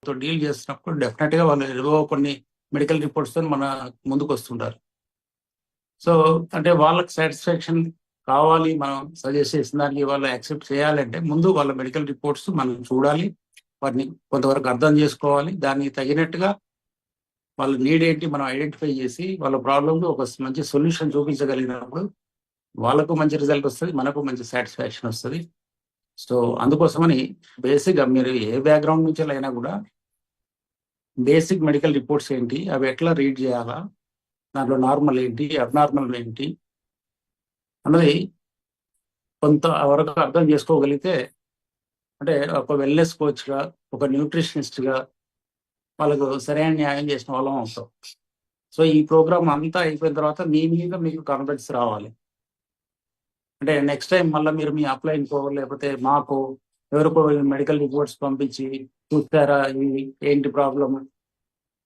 తో డీల్ చేస్తున్నప్పుడు డెఫినెట్ గా వాళ్ళు ఏవో కొన్ని మెడికల్ రిపోర్ట్స్ తో మన ముందుకు వస్తుంటారు. సో అంటే వాళ్ళకి సాటిస్ఫాక్షన్ కావాలి, మనం సజెస్ట్ చేసిన దానికి వాళ్ళు యాక్సెప్ట్ చేయాలంటే ముందు వాళ్ళ మెడికల్ రిపోర్ట్స్ మనం చూడాలి, వాటిని కొంతవరకు అర్థం చేసుకోవాలి, దానికి తగినట్టుగా వాళ్ళ నీడ్ ఏంటి మనం ఐడెంటిఫై చేసి వాళ్ళ ప్రాబ్లమ్ ఒక మంచి సొల్యూషన్ చూపించగలిగినప్పుడు వాళ్ళకు మంచి రిజల్ట్ వస్తుంది, మనకు మంచి సాటిస్ఫాక్షన్ వస్తుంది. సో అందుకోసమని బేసిక్గా మీరు ఏ బ్యాక్గ్రౌండ్ నుంచి అయినా కూడా బేసిక్ మెడికల్ రిపోర్ట్స్ ఏంటి, అవి ఎట్లా రీడ్ చేయాలా, దాంట్లో నార్మల్ ఏంటి అబ్నార్మల్ ఏంటి అన్నది కొంత వరకు అర్థం చేసుకోగలిగితే అంటే ఒక వెల్నెస్ కోచ్గా, ఒక న్యూట్రిషనిస్ట్గా వాళ్ళకు సరైన న్యాయం చేసిన వాళ్ళం అవుతాం. సో ఈ ప్రోగ్రామ్ అంతా అయిపోయిన తర్వాత మీ మీద మీకు కాన్ఫిడెన్స్ రావాలి. అంటే నెక్స్ట్ టైం మళ్ళీ మీరు మీ అప్లైన్కో లేకపోతే మాకు ఎవరికో మెడికల్ రిపోర్ట్స్ పంపించి చూస్తారా ఇవి ఏంటి ప్రాబ్లమ్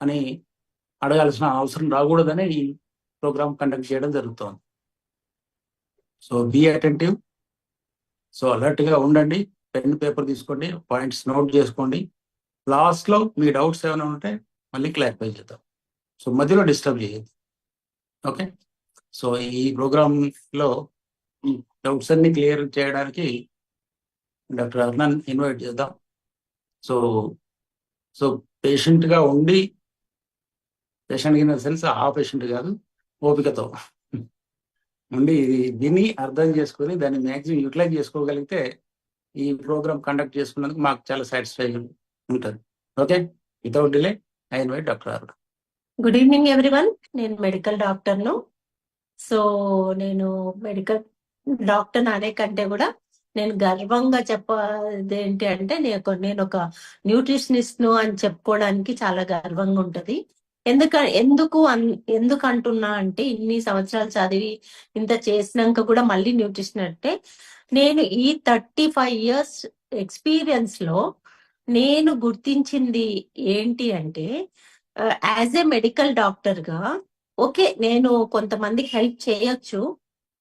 అని అడగాల్సిన అవసరం రాకూడదని ఈ ప్రోగ్రామ్ కండక్ట్ చేయడం జరుగుతుంది. సో బీ అటెంటివ్, సో అలర్ట్గా ఉండండి, పెన్ పేపర్ తీసుకోండి, పాయింట్స్ నోట్ చేసుకోండి. లాస్ట్లో మీ డౌట్స్ ఏమైనా ఉంటే మళ్ళీ క్లారిఫై చేద్దాం. సో మధ్యలో డిస్టర్బ్ చేయొద్దు. ఓకే, సో ఈ ప్రోగ్రాంలో డౌట్స్ అన్ని క్లియర్ చేయడానికి డాక్టర్ అర్ణన్ ఇన్వైట్ చేద్దాం. సో సో పేషెంట్గా ఉండి, పేషెంట్ ఇన్ ద సెన్స్ ఆ పేషెంట్ కాదు, ఓపికతో ఉండి ఇది విని అర్థం చేసుకొని దాన్ని మ్యాక్సిమం యూటిలైజ్ చేసుకోగలిగితే ఈ ప్రోగ్రామ్ కండక్ట్ చేసుకున్నందుకు మాకు చాలా సాటిస్ఫైయింగ్ ఉంటుంది. Okay, without delay I invite doctor Arnan. Good evening everyone. నేను మెడికల్ డాక్టర్ను. సో నేను మెడికల్ డాక్టర్ అనే కంటే కూడా నేను గర్వంగా చెప్పేది ఏంటి అంటే నేను ఒక న్యూట్రిషనిస్ట్ ను అని చెప్పుకోవడానికి చాలా గర్వంగా ఉంటది. ఎందుకు అంటున్నా అంటే ఇన్ని సంవత్సరాలు చదివి ఇంత చేసినాక కూడా మళ్ళీ న్యూట్రిషన్ అంటే నేను ఈ 35 years ఎక్స్పీరియన్స్ లో నేను గుర్తించింది ఏంటి అంటే యాజ్ ఏ మెడికల్ డాక్టర్ గా ఓకే నేను కొంతమందికి హెల్ప్ చేయొచ్చు,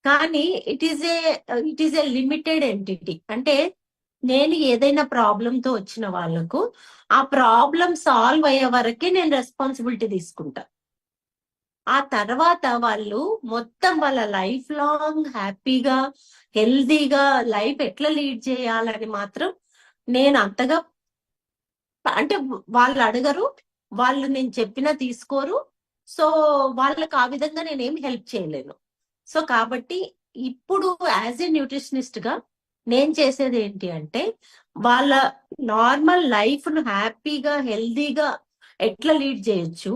కానీ it is a limited entity. అంటే నేను ఏదైనా ప్రాబ్లం తో వచ్చిన వాళ్ళకు ఆ ప్రాబ్లం సాల్వ్ అయ్యే వరకే నేను రెస్పాన్సిబిలిటీ తీసుకుంటా. ఆ తర్వాత వాళ్ళు మొత్తం వాళ్ళ లైఫ్ లాంగ్ హ్యాపీగా హెల్దీగా లైఫ్ ఎట్లా లీడ్ చేయాలని మాత్రం నేను అంతగా అంటే వాళ్ళు అడగరు, వాళ్ళు నేను చెప్పినా తీసుకోరు. సో వాళ్ళకి ఆ విధంగా నేనేం హెల్ప్ చేయలేను. సో కాబట్టి ఇప్పుడు యాజ్ ఏ న్యూట్రిషనిస్ట్ గా నేను చేసేది ఏంటి అంటే వాళ్ళ నార్మల్ లైఫ్ ను హ్యాపీగా హెల్దీగా ఎట్లా లీడ్ చేయొచ్చు,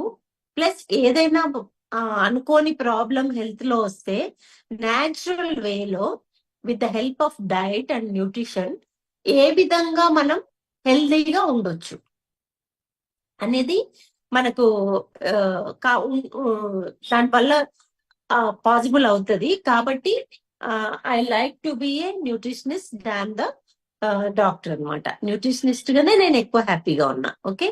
ప్లస్ ఏదైనా అనుకోని ప్రాబ్లం హెల్త్ లో వస్తే న్యాచురల్ వేలో with the help of diet and nutrition ఏ విధంగా మనం హెల్దీగా ఉండొచ్చు అనేది మనకు దానివల్ల పాసిబుల్ అవుతుంది. కాబట్టి I like to be A nutritionist than the doctor అనమాట. న్యూట్రిషనిస్ట్ గానే నేను ఎక్కువ హ్యాపీగా ఉన్నా. ఓకే,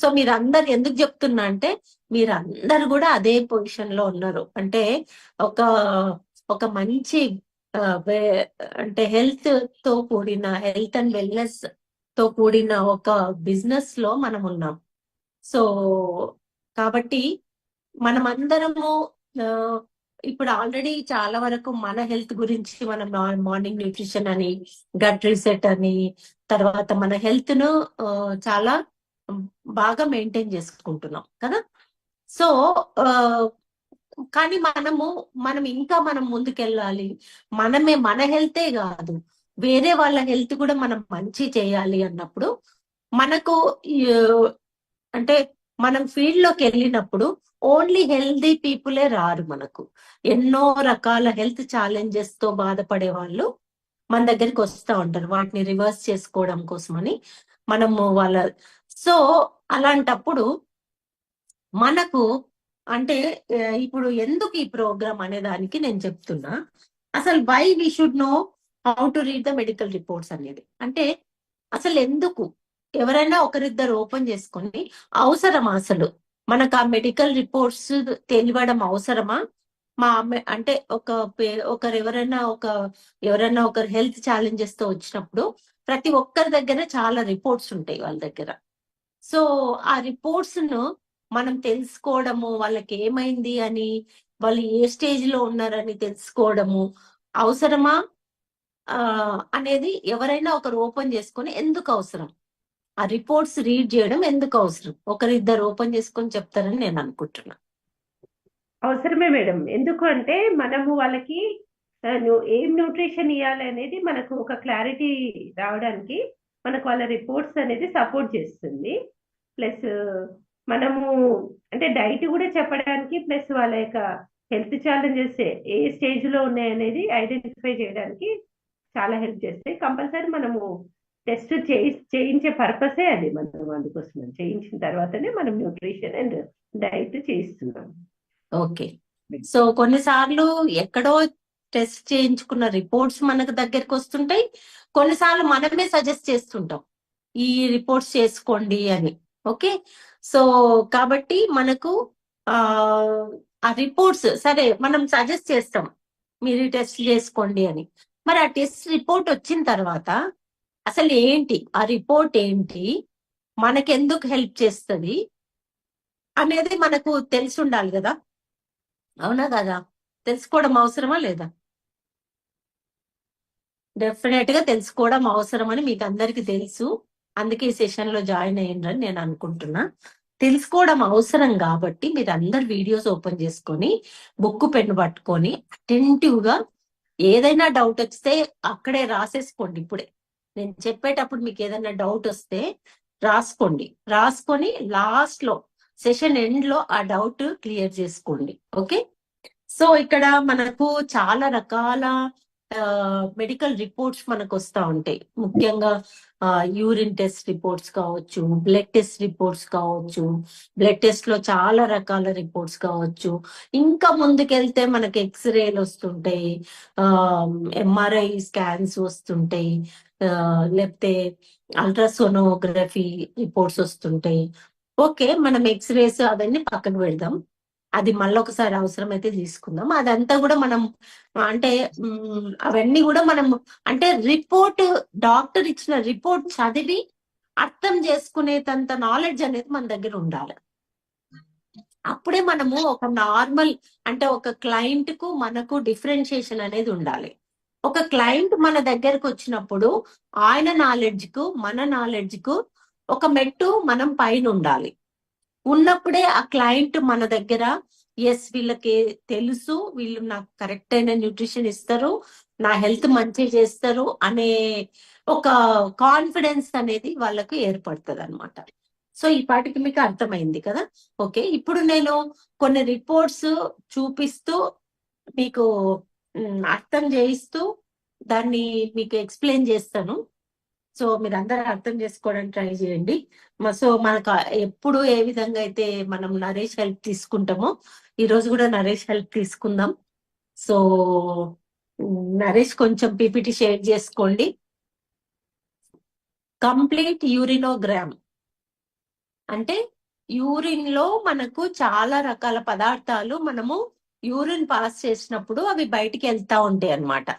సో మీరందరు ఎందుకు చెప్తున్నా అంటే మీరందరు కూడా అదే పొజిషన్ లో ఉన్నారు. అంటే ఒక మంచి అంటే హెల్త్ తో కూడిన హెల్త్ అండ్ వెల్నెస్ తో కూడిన ఒక బిజినెస్ లో మనం ఉన్నాం. సో కాబట్టి మనమందరము ఇప్పుడు ఆల్రెడీ చాలా వరకు మన హెల్త్ గురించి మనం మార్నింగ్ న్యూట్రిషన్ అని, గట్ రీసెట్ అని, తర్వాత మన హెల్త్ ను చాలా బాగా మెయింటైన్ చేసుకుంటున్నాం కదా. సో కానీ మనం ఇంకా ముందుకెళ్ళాలి. మన హెల్తే కాదు వేరే వాళ్ళ హెల్త్ కూడా మనం మంచి చేయాలి అన్నప్పుడు మనకు అంటే మనం ఫీల్డ్ లోకి వెళ్ళినప్పుడు ఓన్లీ హెల్దీ పీపులే రారు. మనకు ఎన్నో రకాల హెల్త్ ఛాలెంజెస్ తో బాధపడే వాళ్ళు మన దగ్గరికి వస్తూ ఉంటారు, వాటిని రివర్స్ చేసుకోవడం కోసమని మనము సో అలాంటప్పుడు మనకు అంటే ఇప్పుడు ఎందుకు ఈ ప్రోగ్రామ్ అనే దానికి నేను చెప్తున్నా. అసలు why we should know how to read the medical reports అనేది. అంటే అసలు ఎందుకు ఎవరైనా ఒకరిద్దరు ఓపెన్ చేసుకొని అవసరమా అసలు మనకు ఆ మెడికల్ రిపోర్ట్స్ తెలియడం అవసరమా? అంటే ఎవరైనా ఒకరు హెల్త్ ఛాలెంజెస్ తో వచ్చినప్పుడు ప్రతి ఒక్కరి దగ్గర చాలా రిపోర్ట్స్ ఉంటాయి వాళ్ళ దగ్గర. సో ఆ రిపోర్ట్స్ ను మనం తెలుసుకోవడము, వాళ్ళకి ఏమైంది అని, వాళ్ళు ఏ స్టేజ్ లో ఉన్నారని తెలుసుకోవడము అవసరమా అనేది ఎవరైనా ఒకరు ఓపెన్ చేసుకొని ఎందుకు అవసరం, ఆ రిపోర్ట్స్ రీడ్ చేయడం ఎందుకు అవసరం, ఒకరిద్దరు ఓపెన్ చేసుకొని చెప్తారని నేను అనుకుంటున్నా. అవసరమే మేడం. ఎందుకు అంటే మనము వాళ్ళకి ఏం న్యూట్రిషన్ ఇవ్వాలి అనేది మనకు ఒక క్లారిటీ రావడానికి మనకు వాళ్ళ రిపోర్ట్స్ అనేది సపోర్ట్ చేస్తుంది. ప్లస్ మనము అంటే డైట్ కూడా చెప్పడానికి, ప్లస్ వాళ్ళ యొక్క హెల్త్ ఛాలెంజెస్ ఏ స్టేజ్ లో ఉన్నాయనేది ఐడెంటిఫై చేయడానికి చాలా హెల్ప్ చేస్తాయి. కంపల్సరీ మనము టెస్ట్ చేయించే పర్పసే అది. మనం అందుకోసం చేయించిన తర్వాతనే మనం న్యూట్రిషన్ అండ్ డైట్ చేయిస్తున్నాం. ఓకే. సో కొన్నిసార్లు ఎక్కడో టెస్ట్ చేయించుకున్న రిపోర్ట్స్ మనకు దగ్గరికి వస్తుంటాయి, కొన్నిసార్లు మనమే సజెస్ట్ చేస్తుంటాం ఈ రిపోర్ట్స్ చేసుకోండి అని. ఓకే. సో కాబట్టి మనకు ఆ రిపోర్ట్స్ సరే మనం సజెస్ట్ చేస్తాం మీరు టెస్ట్ చేసుకోండి అని. మరి ఆ టెస్ట్ రిపోర్ట్ వచ్చిన తర్వాత అసలు ఏంటి ఆ రిపోర్ట్, ఏంటి మనకెందుకు హెల్ప్ చేస్తుంది అనేది మనకు తెలిసి ఉండాలి కదా. అవునా కదా? తెలుసుకోవడం అవసరమా లేదా? డెఫినెట్ గా తెలుసుకోవడం అవసరం అని మీకు అందరికి తెలుసు. అందుకే ఈ సెషన్ లో జాయిన్ అయ్యిండ్రని నేను అనుకుంటున్నా. తెలుసుకోవడం అవసరం కాబట్టి మీరు అందరు వీడియోస్ ఓపెన్ చేసుకొని బుక్ పెన్ను పట్టుకొని అటెంటివ్ గా ఏదైనా డౌట్ వస్తే అక్కడే రాసేసుకోండి. ఇప్పుడే నేను చెప్పేటప్పుడు మీకు ఏదైనా డౌట్ వస్తే రాసుకోండి. రాసుకొని లాస్ట్ లో సెషన్ ఎండ్ లో ఆ డౌట్ క్లియర్ చేసుకోండి. ఓకే. సో ఇక్కడ మనకు చాలా రకాల మెడికల్ రిపోర్ట్స్ మనకు వస్తూ ఉంటాయి. ముఖ్యంగా యూరిన్ టెస్ట్ రిపోర్ట్స్ కావచ్చు, బ్లడ్ టెస్ట్ రిపోర్ట్స్ కావచ్చు, బ్లడ్ టెస్ట్ లో చాలా రకాల రిపోర్ట్స్ కావచ్చు. ఇంకా ముందుకెళ్తే మనకి ఎక్స్రేలు వస్తుంటాయి, ఎంఆర్ఐ స్కాన్స్ వస్తుంటాయి, లేకపోతే అల్ట్రాసోనోగ్రఫీ రిపోర్ట్స్ వస్తుంటాయి. ఓకే, మనం ఎక్స్రేస్ అవన్నీ పక్కన పెడదాం, అది మళ్ళీ ఒకసారి అవసరమైతే తీసుకుందాం. అదంతా కూడా మనం అంటే అవన్నీ కూడా మనం అంటే రిపోర్ట్, డాక్టర్ ఇచ్చిన రిపోర్ట్ చదివి అర్థం చేసుకునేంత నాలెడ్జ్ అనేది మన దగ్గర ఉండాలి. అప్పుడే మనము ఒక నార్మల్ అంటే ఒక క్లయింట్ కు మనకు డిఫరెన్షియేషన్ అనేది ఉండాలి. ఒక క్లయింట్ మన దగ్గరకు వచ్చినప్పుడు ఆయన నాలెడ్జ్ కు మన నాలెడ్జ్ కు ఒక మెట్టు మనం పైన ఉండాలి. ఉన్నప్పుడే ఆ క్లయింట్ మన దగ్గర ఎస్ వీళ్ళకి తెలుసు, వీళ్ళు నాకు కరెక్ట్ అయిన న్యూట్రిషన్ ఇస్తారు, నా హెల్త్ మంచి చేస్తారు అనే ఒక కాన్ఫిడెన్స్ అనేది వాళ్ళకు ఏర్పడుతుంది అనమాట. సో ఈ పాటికి మీకు అర్థమైంది కదా. ఓకే, ఇప్పుడు నేను కొన్ని రిపోర్ట్స్ చూపిస్తూ మీకు అర్థం చేయిస్తూ దాన్ని మీకు ఎక్స్ప్లెయిన్ చేస్తాను. సో మీరు అందరూ అర్థం చేసుకోవడానికి ట్రై చేయండి. సో మనకు ఎప్పుడు ఏ విధంగా అయితే మనం నరేష్ హెల్ప్ తీసుకుంటామో ఈ రోజు కూడా నరేష్ హెల్ప్ తీసుకుందాం. సో నరేష్ కొంచెం పీపీటీ షేర్ చేసుకోండి. కంప్లీట్ యూరినోగ్రామ్ అంటే యూరిన్ లో మనకు చాలా రకాల పదార్థాలు మనము యూరిన్ పాస్ చేసినప్పుడు అవి బయటికి వెళ్తా ఉంటాయి అన్నమాట.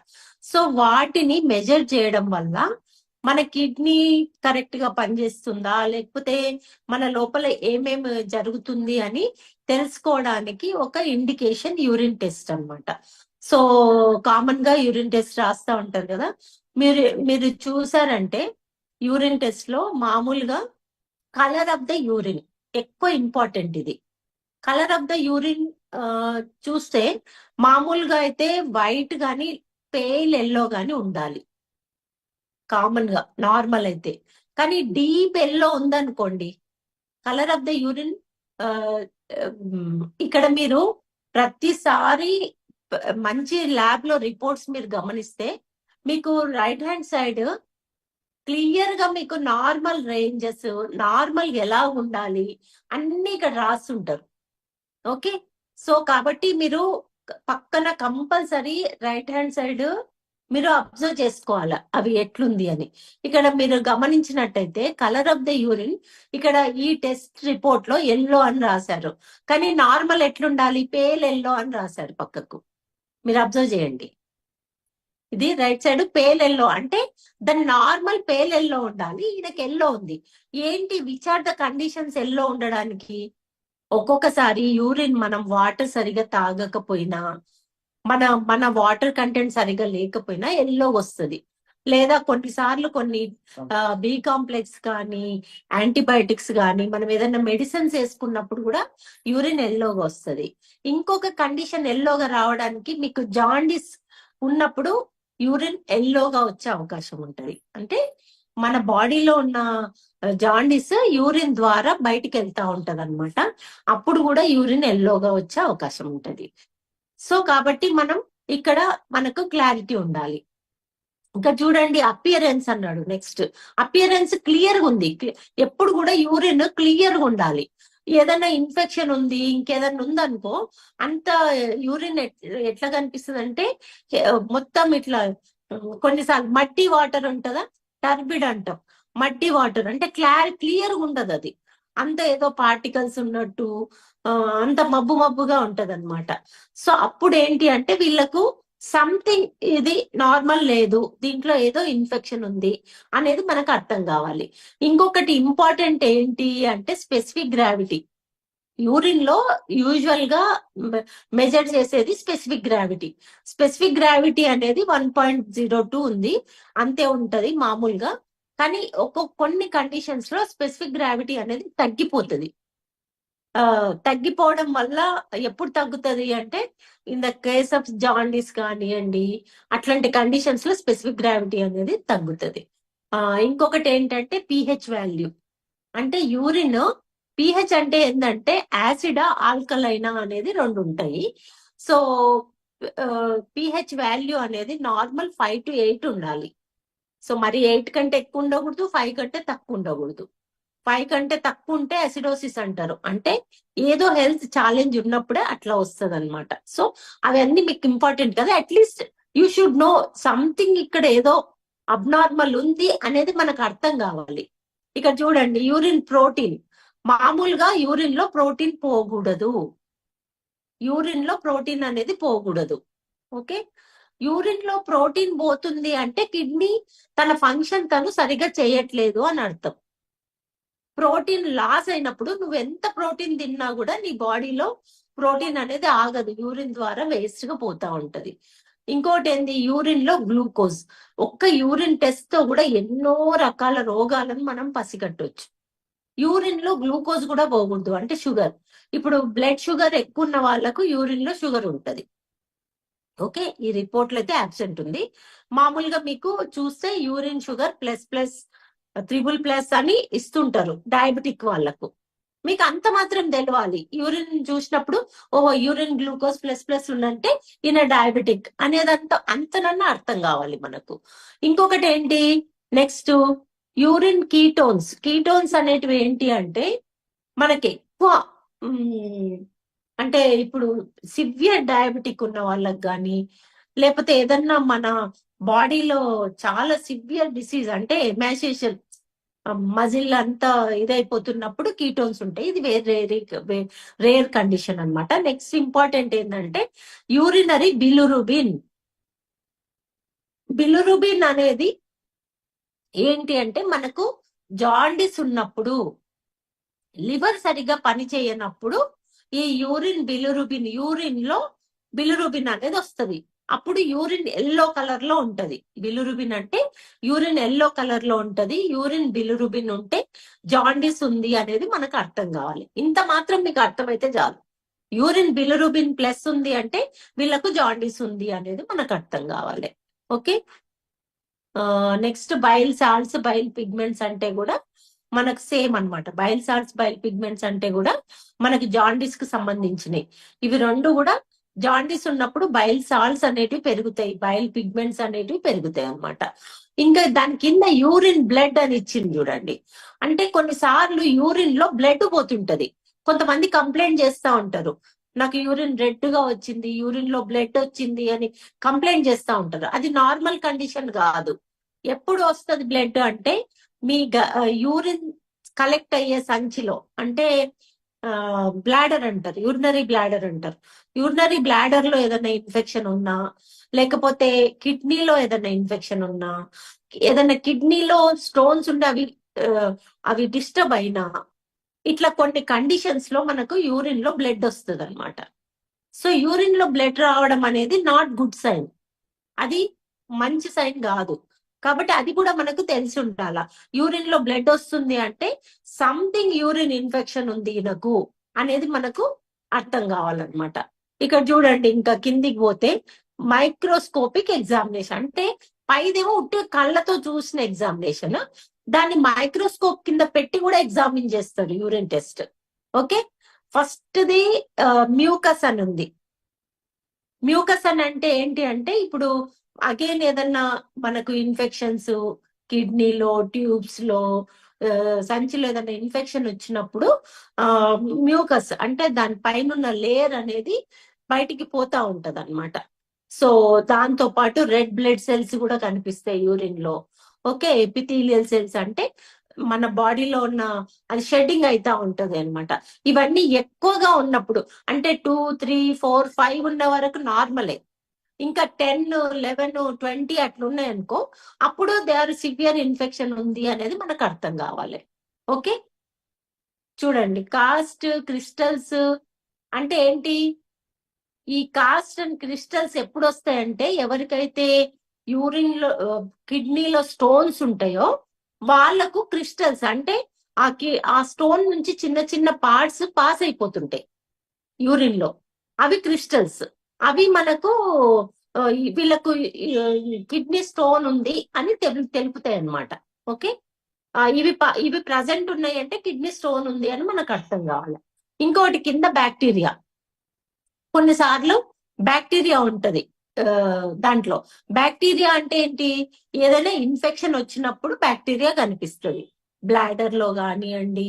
సో వాటిని మెజర్ చేయడం వల్ల మన కిడ్నీ కరెక్ట్ గా పనిచేస్తుందా, లేకపోతే మన లోపల ఏమేమి జరుగుతుంది అని తెలుసుకోవడానికి ఒక ఇండికేషన్ యూరిన్ టెస్ట్ అన్నమాట. సో కామన్ గా యూరిన్ టెస్ట్ రాస్తా ఉంటారు కదా, మీరు చూసారంటే యూరిన్ టెస్ట్ లో మామూలుగా కలర్ ఆఫ్ ద యూరిన్ ఎక్కువ ఇంపార్టెంట్. ఇది కలర్ ఆఫ్ ద యూరిన్ చూస్తే మామూలుగా అయితే వైట్ గాని పేల్ ఎల్లో గాని ఉండాలి కామన్ గా, నార్మల్ అయితే. కానీ డీప్ ఎల్లో ఉందనుకోండి కలర్ ఆఫ్ ద యూరిన్, ఇక్కడ మీరు ప్రతిసారి మంచి ల్యాబ్ లో రిపోర్ట్స్ మీరు గమనిస్తే మీకు రైట్ హ్యాండ్ సైడ్ క్లియర్ గా మీకు నార్మల్ రేంజెస్, నార్మల్ ఎలా ఉండాలి అన్ని ఇక్కడ రాస్తుంటారు. ఓకే, సో కాబట్టి మీరు పక్కన కంపల్సరీ రైట్ హ్యాండ్ సైడ్ మీరు అబ్జర్వ్ చేసుకోవాలి అవి ఎట్లుంది అని. ఇక్కడ మీరు గమనించినట్టయితే కలర్ ఆఫ్ ద యూరిన్ ఇక్కడ ఈ టెస్ట్ రిపోర్ట్ లో ఎల్లో అని రాశారు, కానీ నార్మల్ ఎట్లుండాలి పేల్ ఎల్లో అని రాశారు పక్కకు. మీరు అబ్జర్వ్ చేయండి. ఇది రైట్ సైడ్ పేల్ ఎల్లో, అంటే దాని నార్మల్ పేల్ ఎల్లో ఉండాలి, ఈయనకి ఎల్లో ఉంది. ఏంటి which are the conditions yellow ఉండడానికి? ఒక్కొక్కసారి యూరిన్ మనం వాటర్ సరిగా తాగకపోయినా, మన వాటర్ కంటెంట్ సరిగా లేకపోయినా ఎల్లో వస్తుంది. లేదా కొన్నిసార్లు కొన్ని బి కాంప్లెక్స్ కానీ యాంటీబయాటిక్స్ కానీ మనం ఏదైనా మెడిసిన్స్ వేసుకున్నప్పుడు కూడా యూరిన్ ఎల్లోగా వస్తుంది. ఇంకొక కండిషన్ ఎల్లోగా రావడానికి మీకు జాండిస్ ఉన్నప్పుడు యూరిన్ ఎల్లోగా వచ్చే అవకాశం ఉంటది. అంటే మన బాడీలో ఉన్న జాండిస్ యూరిన్ ద్వారా బయటికి వెళ్తా ఉంటది అనమాట. అప్పుడు కూడా యూరిన్ ఎల్లోగా వచ్చే అవకాశం ఉంటది. సో కాబట్టి మనం ఇక్కడ మనకు క్లారిటీ ఉండాలి. ఇంకా చూడండి అపియరెన్స్ అన్నాడు. నెక్స్ట్ అపియరెన్స్ క్లియర్ గా ఉంది. ఎప్పుడు కూడా యూరిన్ క్లియర్ గా ఉండాలి. ఏదైనా ఇన్ఫెక్షన్ ఉంది, ఇంకేదైనా ఉందనుకో, అంత యూరిన్ ఎట్లా కనిపిస్తుంది అంటే మొత్తం ఇట్లా కొన్నిసార్లు మట్టి వాటర్ ఉంటుందా, టర్బిడ్ అంటాం. మట్టి వాటర్ అంటే క్లియర్ గా ఉండదు. అది అంత ఏదో పార్టికల్స్ ఉన్నట్టు అంత మబ్బుగా ఉంటది అనమాట. సో అప్పుడు ఏంటి అంటే వీళ్ళకు సంథింగ్ ఇది నార్మల్ లేదు, దీంట్లో ఏదో ఇన్ఫెక్షన్ ఉంది అనేది మనకు అర్థం కావాలి. ఇంకొకటి ఇంపార్టెంట్ ఏంటి అంటే స్పెసిఫిక్ గ్రావిటీ. యూరిన్ లో యూజువల్ గా మెజర్ చేసేది స్పెసిఫిక్ గ్రావిటీ. స్పెసిఫిక్ గ్రావిటీ అనేది 1.02 ఉంది, అంతే ఉంటది మామూలుగా. కానీ కొన్ని కండిషన్స్ లో స్పెసిఫిక్ గ్రావిటీ అనేది తగ్గిపోతుంది. తగ్గిపోవడం వల్ల ఎప్పుడు తగ్గుతుంది అంటే in the case of jaundice కానివ్వండి, అట్లాంటి కండిషన్స్ లో స్పెసిఫిక్ గ్రావిటీ అనేది తగ్గుతుంది. ఇంకొకటి ఏంటంటే పిహెచ్ వాల్యూ. అంటే యూరిన్ పిహెచ్ అంటే ఏంటంటే యాసిడ్ ఆల్కలైనా అనేది రెండు ఉంటాయి. సో పిహెచ్ వాల్యూ అనేది నార్మల్ 5 to 8 ఉండాలి. సో మరి 8 కంటే ఎక్కువ ఉండకూడదు, 5 కంటే తక్కువ ఉండకూడదు. 5 కంటే తక్కువ ఉంటే అసిడోసిస్ అంటారు. అంటే ఏదో హెల్త్ ఛాలెంజ్ ఉన్నప్పుడే అట్లా వస్తుంది అనమాట. సో అవన్నీ మీకు ఇంపార్టెంట్ కదా. At least you should know something, ఇక్కడ ఏదో అబ్నార్మల్ ఉంది అనేది మనకు అర్థం కావాలి. ఇక్కడ చూడండి యూరిన్ ప్రోటీన్. మామూలుగా యూరిన్ లో ప్రోటీన్ పోకూడదు. యూరిన్ లో ప్రోటీన్ అనేది పోకూడదు. ఓకే, యూరిన్ లో ప్రోటీన్ పోతుంది అంటే కిడ్నీ తన ఫంక్షన్ తను సరిగా చేయట్లేదు అని అర్థం. ప్రోటీన్ లాస్ అయినప్పుడు నువ్వు ఎంత ప్రోటీన్ తిన్నా కూడా నీ బాడీలో ప్రోటీన్ అనేది ఆగదు, యూరిన్ ద్వారా వేస్ట్ గా పోతా ఉంటది. ఇంకోటి ఏంది, యూరిన్ లో గ్లూకోజ్. ఒక్క యూరిన్ టెస్ట్ తో కూడా ఎన్నో రకాల రోగాలను మనం పసిగట్టవచ్చు. యూరిన్ లో గ్లూకోజ్ కూడా పోకూడదు, అంటే షుగర్. ఇప్పుడు బ్లడ్ షుగర్ ఎక్కువ ఉన్న వాళ్ళకు యూరిన్ లో షుగర్ ఉంటది. ఓకే, ఈ రిపోర్ట్ లో అయితే అబ్సెంట్ ఉంది. మామూలుగా మీకు చూస్తే యూరిన్ షుగర్ ++, అని ఇస్తుంటారు డయాబెటిక్ వాళ్ళకు. మీకు అంత మాత్రం తెలవాలి. యూరిన్ చూసినప్పుడు ఓహో యూరిన్ గ్లూకోజ్ ++ ఉందంటే ఈయన డయాబెటిక్ అంతనన్నా అర్థం కావాలి మనకు. ఇంకొకటి ఏంటి, నెక్స్ట్ యూరిన్ కీటోన్స్. కీటోన్స్ అనేటివి ఏంటి అంటే మనకి ఎక్కువ అంటే ఇప్పుడు సివియర్ డయాబెటిక్ ఉన్న వాళ్ళకి కానీ, లేకపోతే ఏదన్నా మన బాడీలో చాలా సివియర్ డిసీజ్ అంటే ఎమాసియేషన్, మజిల్ అంతా ఇదైపోతున్నప్పుడు కీటోన్స్ ఉంటాయి. ఇది రేర్ కండిషన్ అన్నమాట. నెక్స్ట్ ఇంపార్టెంట్ ఏంటంటే యూరినరీ బిలిరూబిన్. బిలిరూబిన్ అనేది ఏంటి అంటే మనకు జాండిస్ ఉన్నప్పుడు, లివర్ సరిగా పని చేయనప్పుడు ఈ యూరిన్ లో బిలిరూబిన్ అనేది వస్తుంది. అప్పుడు యూరిన్ ఎల్లో కలర్ లో ఉంటది. బిలిరూబిన్ అంటే యూరిన్ ఎల్లో కలర్ లో ఉంటది. యూరిన్ బిలిరూబిన్ ఉంటే జాండిస్ ఉంది అనేది మనకు అర్థం కావాలి. ఇంత మాత్రం మీకు అర్థమైతే చాలు. యూరిన్ బిలిరూబిన్ ప్లస్ ఉంది అంటే వీళ్ళకు జాండిస్ ఉంది అనేది మనకు అర్థం కావాలి. Okay, next bile salts, bile pigments అంటే కూడా మనకు సేమ్ అన్నమాట. బైల్ సాల్ట్స్, బైల్ పిగ్మెంట్స్ అంటే కూడా మనకి జాండిస్ కి సంబంధించినవి. ఇవి రెండు కూడా జాండిస్ ఉన్నప్పుడు బైల్ సాల్ట్స్ అనేటివి పెరుగుతాయి, బైల్ పిగ్మెంట్స్ అనేటివి పెరుగుతాయి అన్నమాట. ఇంకా దాని కింద యూరిన్ బ్లడ్ అని ఇచ్చింది చూడండి. అంటే కొన్నిసార్లు యూరిన్ లో బ్లడ్ పోతుంటది. కొంతమంది కంప్లైంట్ చేస్తా ఉంటారు, నాకు యూరిన్ రెడ్ గా వచ్చింది, యూరిన్ లో బ్లడ్ వచ్చింది అని కంప్లైంట్ చేస్తా ఉంటారు. అది నార్మల్ కండిషన్ కాదు. ఎప్పుడు వస్తుంది బ్లడ్ అంటే మీ యూరిన్ కలెక్ట్ అయ్యే సంచిలో, అంటే బ్లాడర్ అంటారు, యూరినరీ బ్లాడర్ అంటారు. యూరినరీ బ్లాడర్ లో ఏదైనా ఇన్ఫెక్షన్ ఉన్నా, లేకపోతే కిడ్నీలో ఏదైనా ఇన్ఫెక్షన్ ఉన్నా, ఏదైనా కిడ్నీలో స్టోన్స్ ఉండి అవి డిస్టర్బ్ అయినా, ఇట్లా కొన్ని కండిషన్స్ లో మనకు యూరిన్ లో బ్లడ్ వస్తుంది అనమాట. సో యూరిన్ లో బ్లడ్ రావడం అనేది నాట్ గుడ్ సైన్, అది మంచి సైన్ కాదు. కాబట్టి అది కూడా మనకు తెలిసి ఉండాల. యూరిన్ లో బ్లడ్ వస్తుంది అంటే సంథింగ్ యూరిన్ ఇన్ఫెక్షన్ ఉంది నాకు అనేది మనకు అర్థం కావాలన్నమాట. ఇక్కడ చూడండి, ఇంకా కిందికి పోతే మైక్రోస్కోపిక్ ఎగ్జామినేషన్ అంటే పైదేమో ఉట్టి కళ్ళతో చూసిన ఎగ్జామినేషన్, దాన్ని మైక్రోస్కోప్ కింద పెట్టి కూడా ఎగ్జామిన్ చేస్తారు urine test. Okay, first the mucus అని ఉంది. మ్యూకస్ అని అంటే ఏంటి అంటే, ఇప్పుడు అగైన్ ఏదన్నా మనకు ఇన్ఫెక్షన్స్ కిడ్నీలో, ట్యూబ్స్ లో, సంచిలో ఏదైనా ఇన్ఫెక్షన్ వచ్చినప్పుడు మ్యూకస్ అంటే దాని పైన ఉన్న లేయర్ అనేది బయటికి పోతా ఉంటది అనమాట. సో దాంతో పాటు రెడ్ బ్లడ్ సెల్స్ కూడా కనిపిస్తాయి యూరిన్ లో. ఓకే, ఎపిథీలియల్ సెల్స్ అంటే మన బాడీలో ఉన్న అది షెడ్డింగ్ అయితా ఉంటది అనమాట. ఇవన్నీ ఎక్కువగా ఉన్నప్పుడు అంటే 2, 3, 4, 5 ఉన్న వరకు నార్మలే. ఇంకా 10, 11, 20 అట్లున్నాయి అనుకో, అప్పుడు దే ఆర్ సివియర్ ఇన్ఫెక్షన్ ఉంది అనేది మనకు అర్థం కావాలి. ఓకే, చూడండి, కాస్ట్ క్రిస్టల్స్ అంటే ఏంటి? ఈ కాస్ట్ అండ్ క్రిస్టల్స్ ఎప్పుడు వస్తాయంటే ఎవరికైతే యూరిన్ లో కిడ్నీలో స్టోన్స్ ఉంటాయో వాళ్ళకు క్రిస్టల్స్ అంటే ఆ స్టోన్ నుంచి చిన్న చిన్న పార్ట్స్ పాస్ అయిపోతుంటాయి యూరిన్ లో, అవి క్రిస్టల్స్. అవి మనకు వీళ్ళకు కిడ్నీ స్టోన్ ఉంది అని తెలుపుతాయి అన్నమాట. ఓకే, ఇవి ప్రజెంట్ ఉన్నాయి అంటే కిడ్నీ స్టోన్ ఉంది అని మనకు అర్థం కావాలి. ఇంకోటి కింద బ్యాక్టీరియా, కొన్నిసార్లు బ్యాక్టీరియా ఉంటది దాంట్లో. బ్యాక్టీరియా అంటే ఏంటి? ఏదైనా ఇన్ఫెక్షన్ వచ్చినప్పుడు బ్యాక్టీరియా కనిపిస్తుంది. బ్లాడర్ లో కానివ్వండి,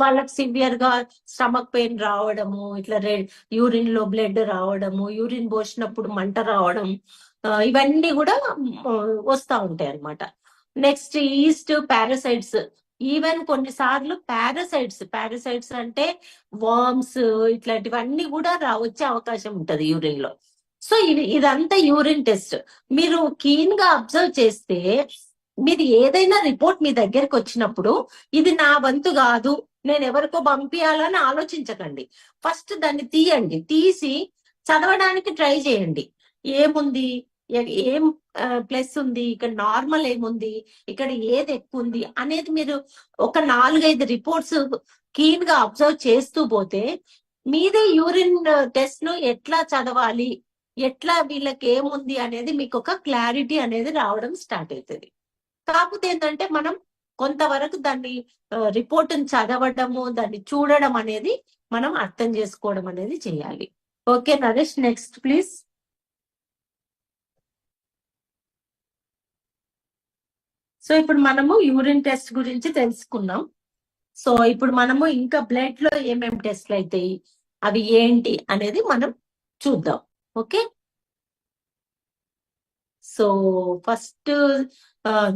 వాళ్ళకి సివియర్ గా స్టమక్ పెయిన్ రావడము, ఇట్లా యూరిన్ లో బ్లడ్ రావడము, యూరిన్ పోసినప్పుడు మంట రావడం, ఇవన్నీ కూడా వస్తా ఉంటాయి అన్నమాట. Next east parasites. ఈవెన్ కొన్నిసార్లు పారాసైట్స్ అంటే వర్మ్స్ ఇట్లాంటివన్నీ కూడా వచ్చే అవకాశం ఉంటది యూరిన్ లో. సో ఇదంతా యూరిన్ టెస్ట్. మీరు కీన్ గా అబ్జర్వ్ చేస్తే, మీరు ఏదైనా రిపోర్ట్ మీ దగ్గరకు వచ్చినప్పుడు ఇది నా వంతు కాదు, నేను ఎవరికో పంపించాలని ఆలోచించకండి. ఫస్ట్ దాన్ని తీయండి, తీసి చదవడానికి ట్రై చేయండి. ఏముంది, ఏం ప్లస్ ఉంది, ఇక్కడ నార్మల్ ఏముంది, ఇక్కడ ఏది ఎక్కువ ఉంది అనేది మీరు ఒక 4-5 రిపోర్ట్స్ కీన్ గా అబ్జర్వ్ చేస్తూ పోతే మీదే యూరిన్ టెస్ట్ ను ఎట్లా చదవాలి, ఎట్లా వీళ్ళకి ఏముంది అనేది మీకు ఒక క్లారిటీ అనేది రావడం స్టార్ట్ అవుతుంది. కాకపోతే ఏంటంటే మనం కొంతవరకు దాన్ని రిపోర్ట్ని చదవడము, దాన్ని చూడడం అనేది మనం అర్థం చేసుకోవడం అనేది చేయాలి. Okay Naresh, next please. So ఇప్పుడు మనము యూరిన్ టెస్ట్ గురించి తెలుసుకున్నాం. సో ఇప్పుడు మనము ఇంకా బ్లడ్ లో ఏమేమి టెస్ట్లు అవుతాయి, అవి ఏంటి అనేది మనం చూద్దాం. ఓకే, సో ఫస్ట్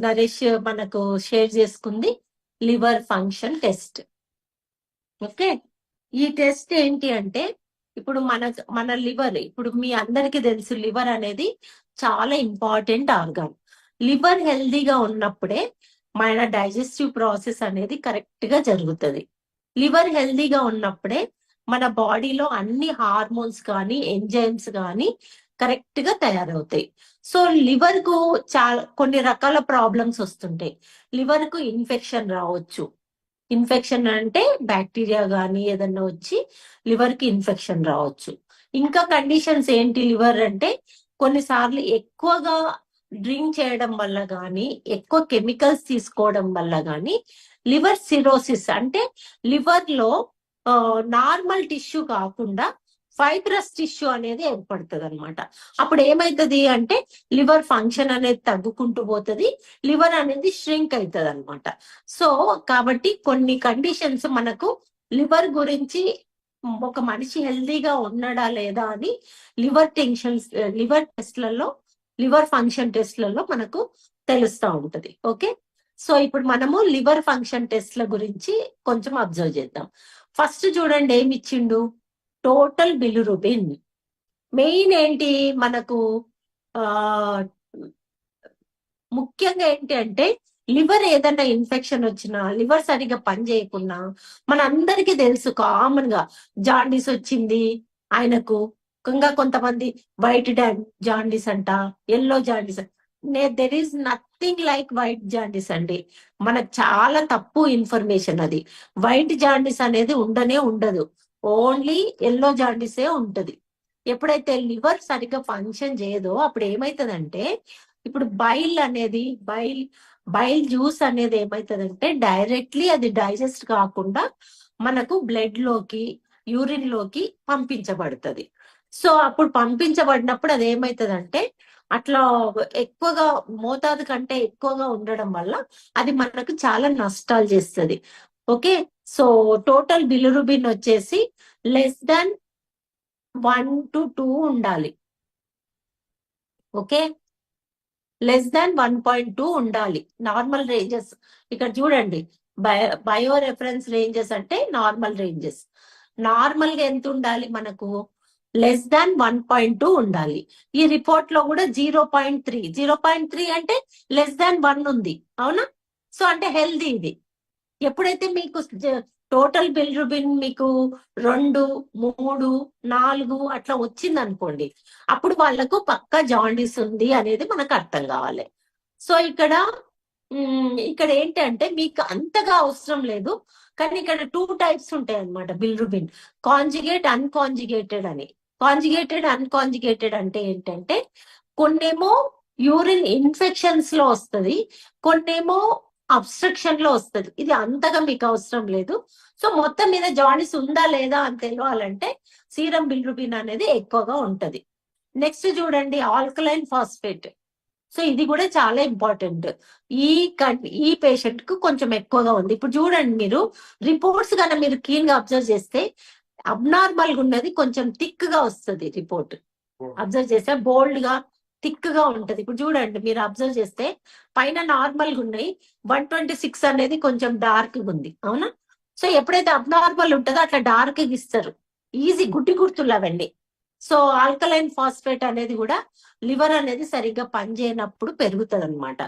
నరేష్ మనకు షేర్ చేసుకుంది లివర్ ఫంక్షన్ టెస్ట్. ఓకే, ఈ టెస్ట్ ఏంటి అంటే, ఇప్పుడు మన లివర్, ఇప్పుడు మీ అందరికీ తెలుసు లివర్ అనేది చాలా ఇంపార్టెంట్ ఆర్గాన్. లివర్ హెల్దీగా ఉన్నప్పుడే మన డైజెస్టివ్ ప్రాసెస్ అనేది కరెక్ట్ గా జరుగుతుంది. లివర్ హెల్దీగా ఉన్నప్పుడే మన బాడీలో అన్ని హార్మోన్స్ కానీ ఎంజైమ్స్ కానీ కరెక్ట్ గా తయారవుతాయి. సో లివర్ కు కొన్ని రకాల ప్రాబ్లమ్స్ వస్తుంటాయి. లివర్ కు ఇన్ఫెక్షన్ రావచ్చు. ఇన్ఫెక్షన్ అంటే బ్యాక్టీరియా కానీ ఏదన్నా వచ్చి లివర్ కి ఇన్ఫెక్షన్ రావచ్చు. ఇంకా కండిషన్స్ ఏంటి లివర్ అంటే, కొన్నిసార్లు ఎక్కువగా డ్రింక్ చేయడం వల్ల కానీ, ఎక్కువ కెమికల్స్ తీసుకోవడం వల్ల కానీ లివర్ సిరోసిస్ అంటే లివర్ లో నార్మల్ టిష్యూ కాకుండా ఫైబ్రస్ టిష్యూ అనేది ఏర్పడుతుంది అనమాట. అప్పుడు ఏమైతుంది అంటే లివర్ ఫంక్షన్ అనేది తగ్గుకుంటూ పోతుంది, లివర్ అనేది ష్రింక్ అవుతుంది అనమాట. సో కాబట్టి కొన్ని కండిషన్స్ మనకు లివర్ గురించి, ఒక మనిషి హెల్దీగా ఉన్నాడా లేదా అని లివర్ టెస్ట్లలో, లివర్ ఫంక్షన్ టెస్ట్లలో మనకు తెలుస్తూ ఉంటది. ఓకే, సో ఇప్పుడు మనము లివర్ ఫంక్షన్ టెస్ట్ల గురించి కొంచెం అబ్జర్వ్ చేద్దాం. ఫస్ట్ చూడండి ఏమి ఇచ్చిండు, టోటల్ బిలిరుబిన్. మెయిన్ ఏంటి మనకు ఆ ముఖ్యంగా ఏంటి అంటే లివర్ ఏదైనా ఇన్ఫెక్షన్ వచ్చినా, లివర్ సరిగా పని చేయకున్నా, మన అందరికీ తెలుసు కామన్ గా జాండీస్ వచ్చింది ఆయనకు. ఇంకా కొంతమంది వైట్ జాండీస్ అంట, yellow jaundice. There is nothing like white jaundice అండి. మనకు చాలా తప్పు ఇన్ఫర్మేషన్ అది. వైట్ జాండీస్ అనేది ఉండనే ఉండదు, ఓన్లీ ఎల్లో జాండీసే ఉంటది. ఎప్పుడైతే లివర్ సరిగ్గా ఫంక్షన్ చేయదో అప్పుడు ఏమైతుందంటే, ఇప్పుడు బైల్ జ్యూస్ అనేది ఏమైతుందంటే డైరెక్ట్లీ అది డైజెస్ట్ కాకుండా మనకు బ్లడ్ లోకి, యూరిన్ లోకి పంపించబడుతుంది. సో అప్పుడు పంపించబడినప్పుడు అది ఏమైతుందంటే అట్లా ఎక్కువగా మోతాదు కంటే ఎక్కువగా ఉండడం వల్ల అది మనకు చాలా నష్టాలు చేస్తుంది. ఓకే, సో టోటల్ బిలిరుబిన్ వచ్చేసి లెస్ దాన్ 1 to 2 ఉండాలి. ఓకే, లెస్ దాన్ 1.2 ఉండాలి నార్మల్ రేంజెస్. ఇక్కడ చూడండి, బయో రెఫరెన్స్ రేంజెస్ అంటే నార్మల్ రేంజెస్. నార్మల్ గా ఎంత ఉండాలి మనకు, లెస్ దాన్ 1.2 ఉండాలి. ఈ రిపోర్ట్ లో కూడా 0.3 అంటే లెస్ దాన్ 1 ఉంది, అవునా? సో అంటే హెల్దీ ఇది. ఎప్పుడైతే మీకు టోటల్ బిలిరుబిన్ మీకు 2, 3, 4 అట్లా వచ్చింది అనుకోండి, అప్పుడు వాళ్ళకు పక్కా జాండీస్ ఉంది అనేది మనకు అర్థం కావాలి. సో ఇక్కడ ఏంటంటే మీకు అంతగా అవసరం లేదు, కానీ ఇక్కడ 2 టైప్స్ ఉంటాయి అన్నమాట బిలిరుబిన్, కాంజుగేట్, అన్కాంజుగేటెడ్ అని. కాంజుగేటెడ్, అన్కాంజుగేటెడ్ అంటే ఏంటంటే కొన్నేమో యూరిన్ ఇన్ఫెక్షన్స్ లో వస్తుంది, కొన్నేమో అబ్స్ట్రక్షన్ లో వస్తుంది. ఇది అంతగా మీకు అవసరం లేదు. సో మొత్తం మీద జాండీస్ ఉందా లేదా అని తెలియాలంటే సీరం బిలిరుబిన్ అనేది ఎక్కువగా ఉంటది. నెక్స్ట్ చూడండి, ఆల్కలైన్ ఫాస్ఫేట్. సో ఇది కూడా చాలా ఇంపార్టెంట్. ఈ పేషెంట్ కు కొంచెం ఎక్కువగా ఉంది. ఇప్పుడు చూడండి మీరు రిపోర్ట్స్ కన్నా మీరు క్లీన్ గా అబ్జర్వ్ చేస్తే అబ్నార్మల్ గా ఉన్నది కొంచెం థిక్ గా వస్తుంది రిపోర్ట్. అబ్జర్వ్ చేస్తే బోల్డ్ గా థిక్ గా ఉంటది. ఇప్పుడు చూడండి మీరు అబ్జర్వ్ చేస్తే పైన నార్మల్ గా ఉన్నాయి, 126 అనేది కొంచెం డార్క్ గా ఉంది, అవునా? సో ఎప్పుడైతే అబ్నార్మల్ ఉంటుందో అట్లా డార్క్ గా ఇస్తారు, ఈజీ గుడ్డి గుర్తులు అవన్నీ. సో ఆల్కలైన్ ఫాస్ఫేట్ అనేది కూడా లివర్ అనేది సరిగ్గా పనిచేయనప్పుడు పెరుగుతుంది అనమాట.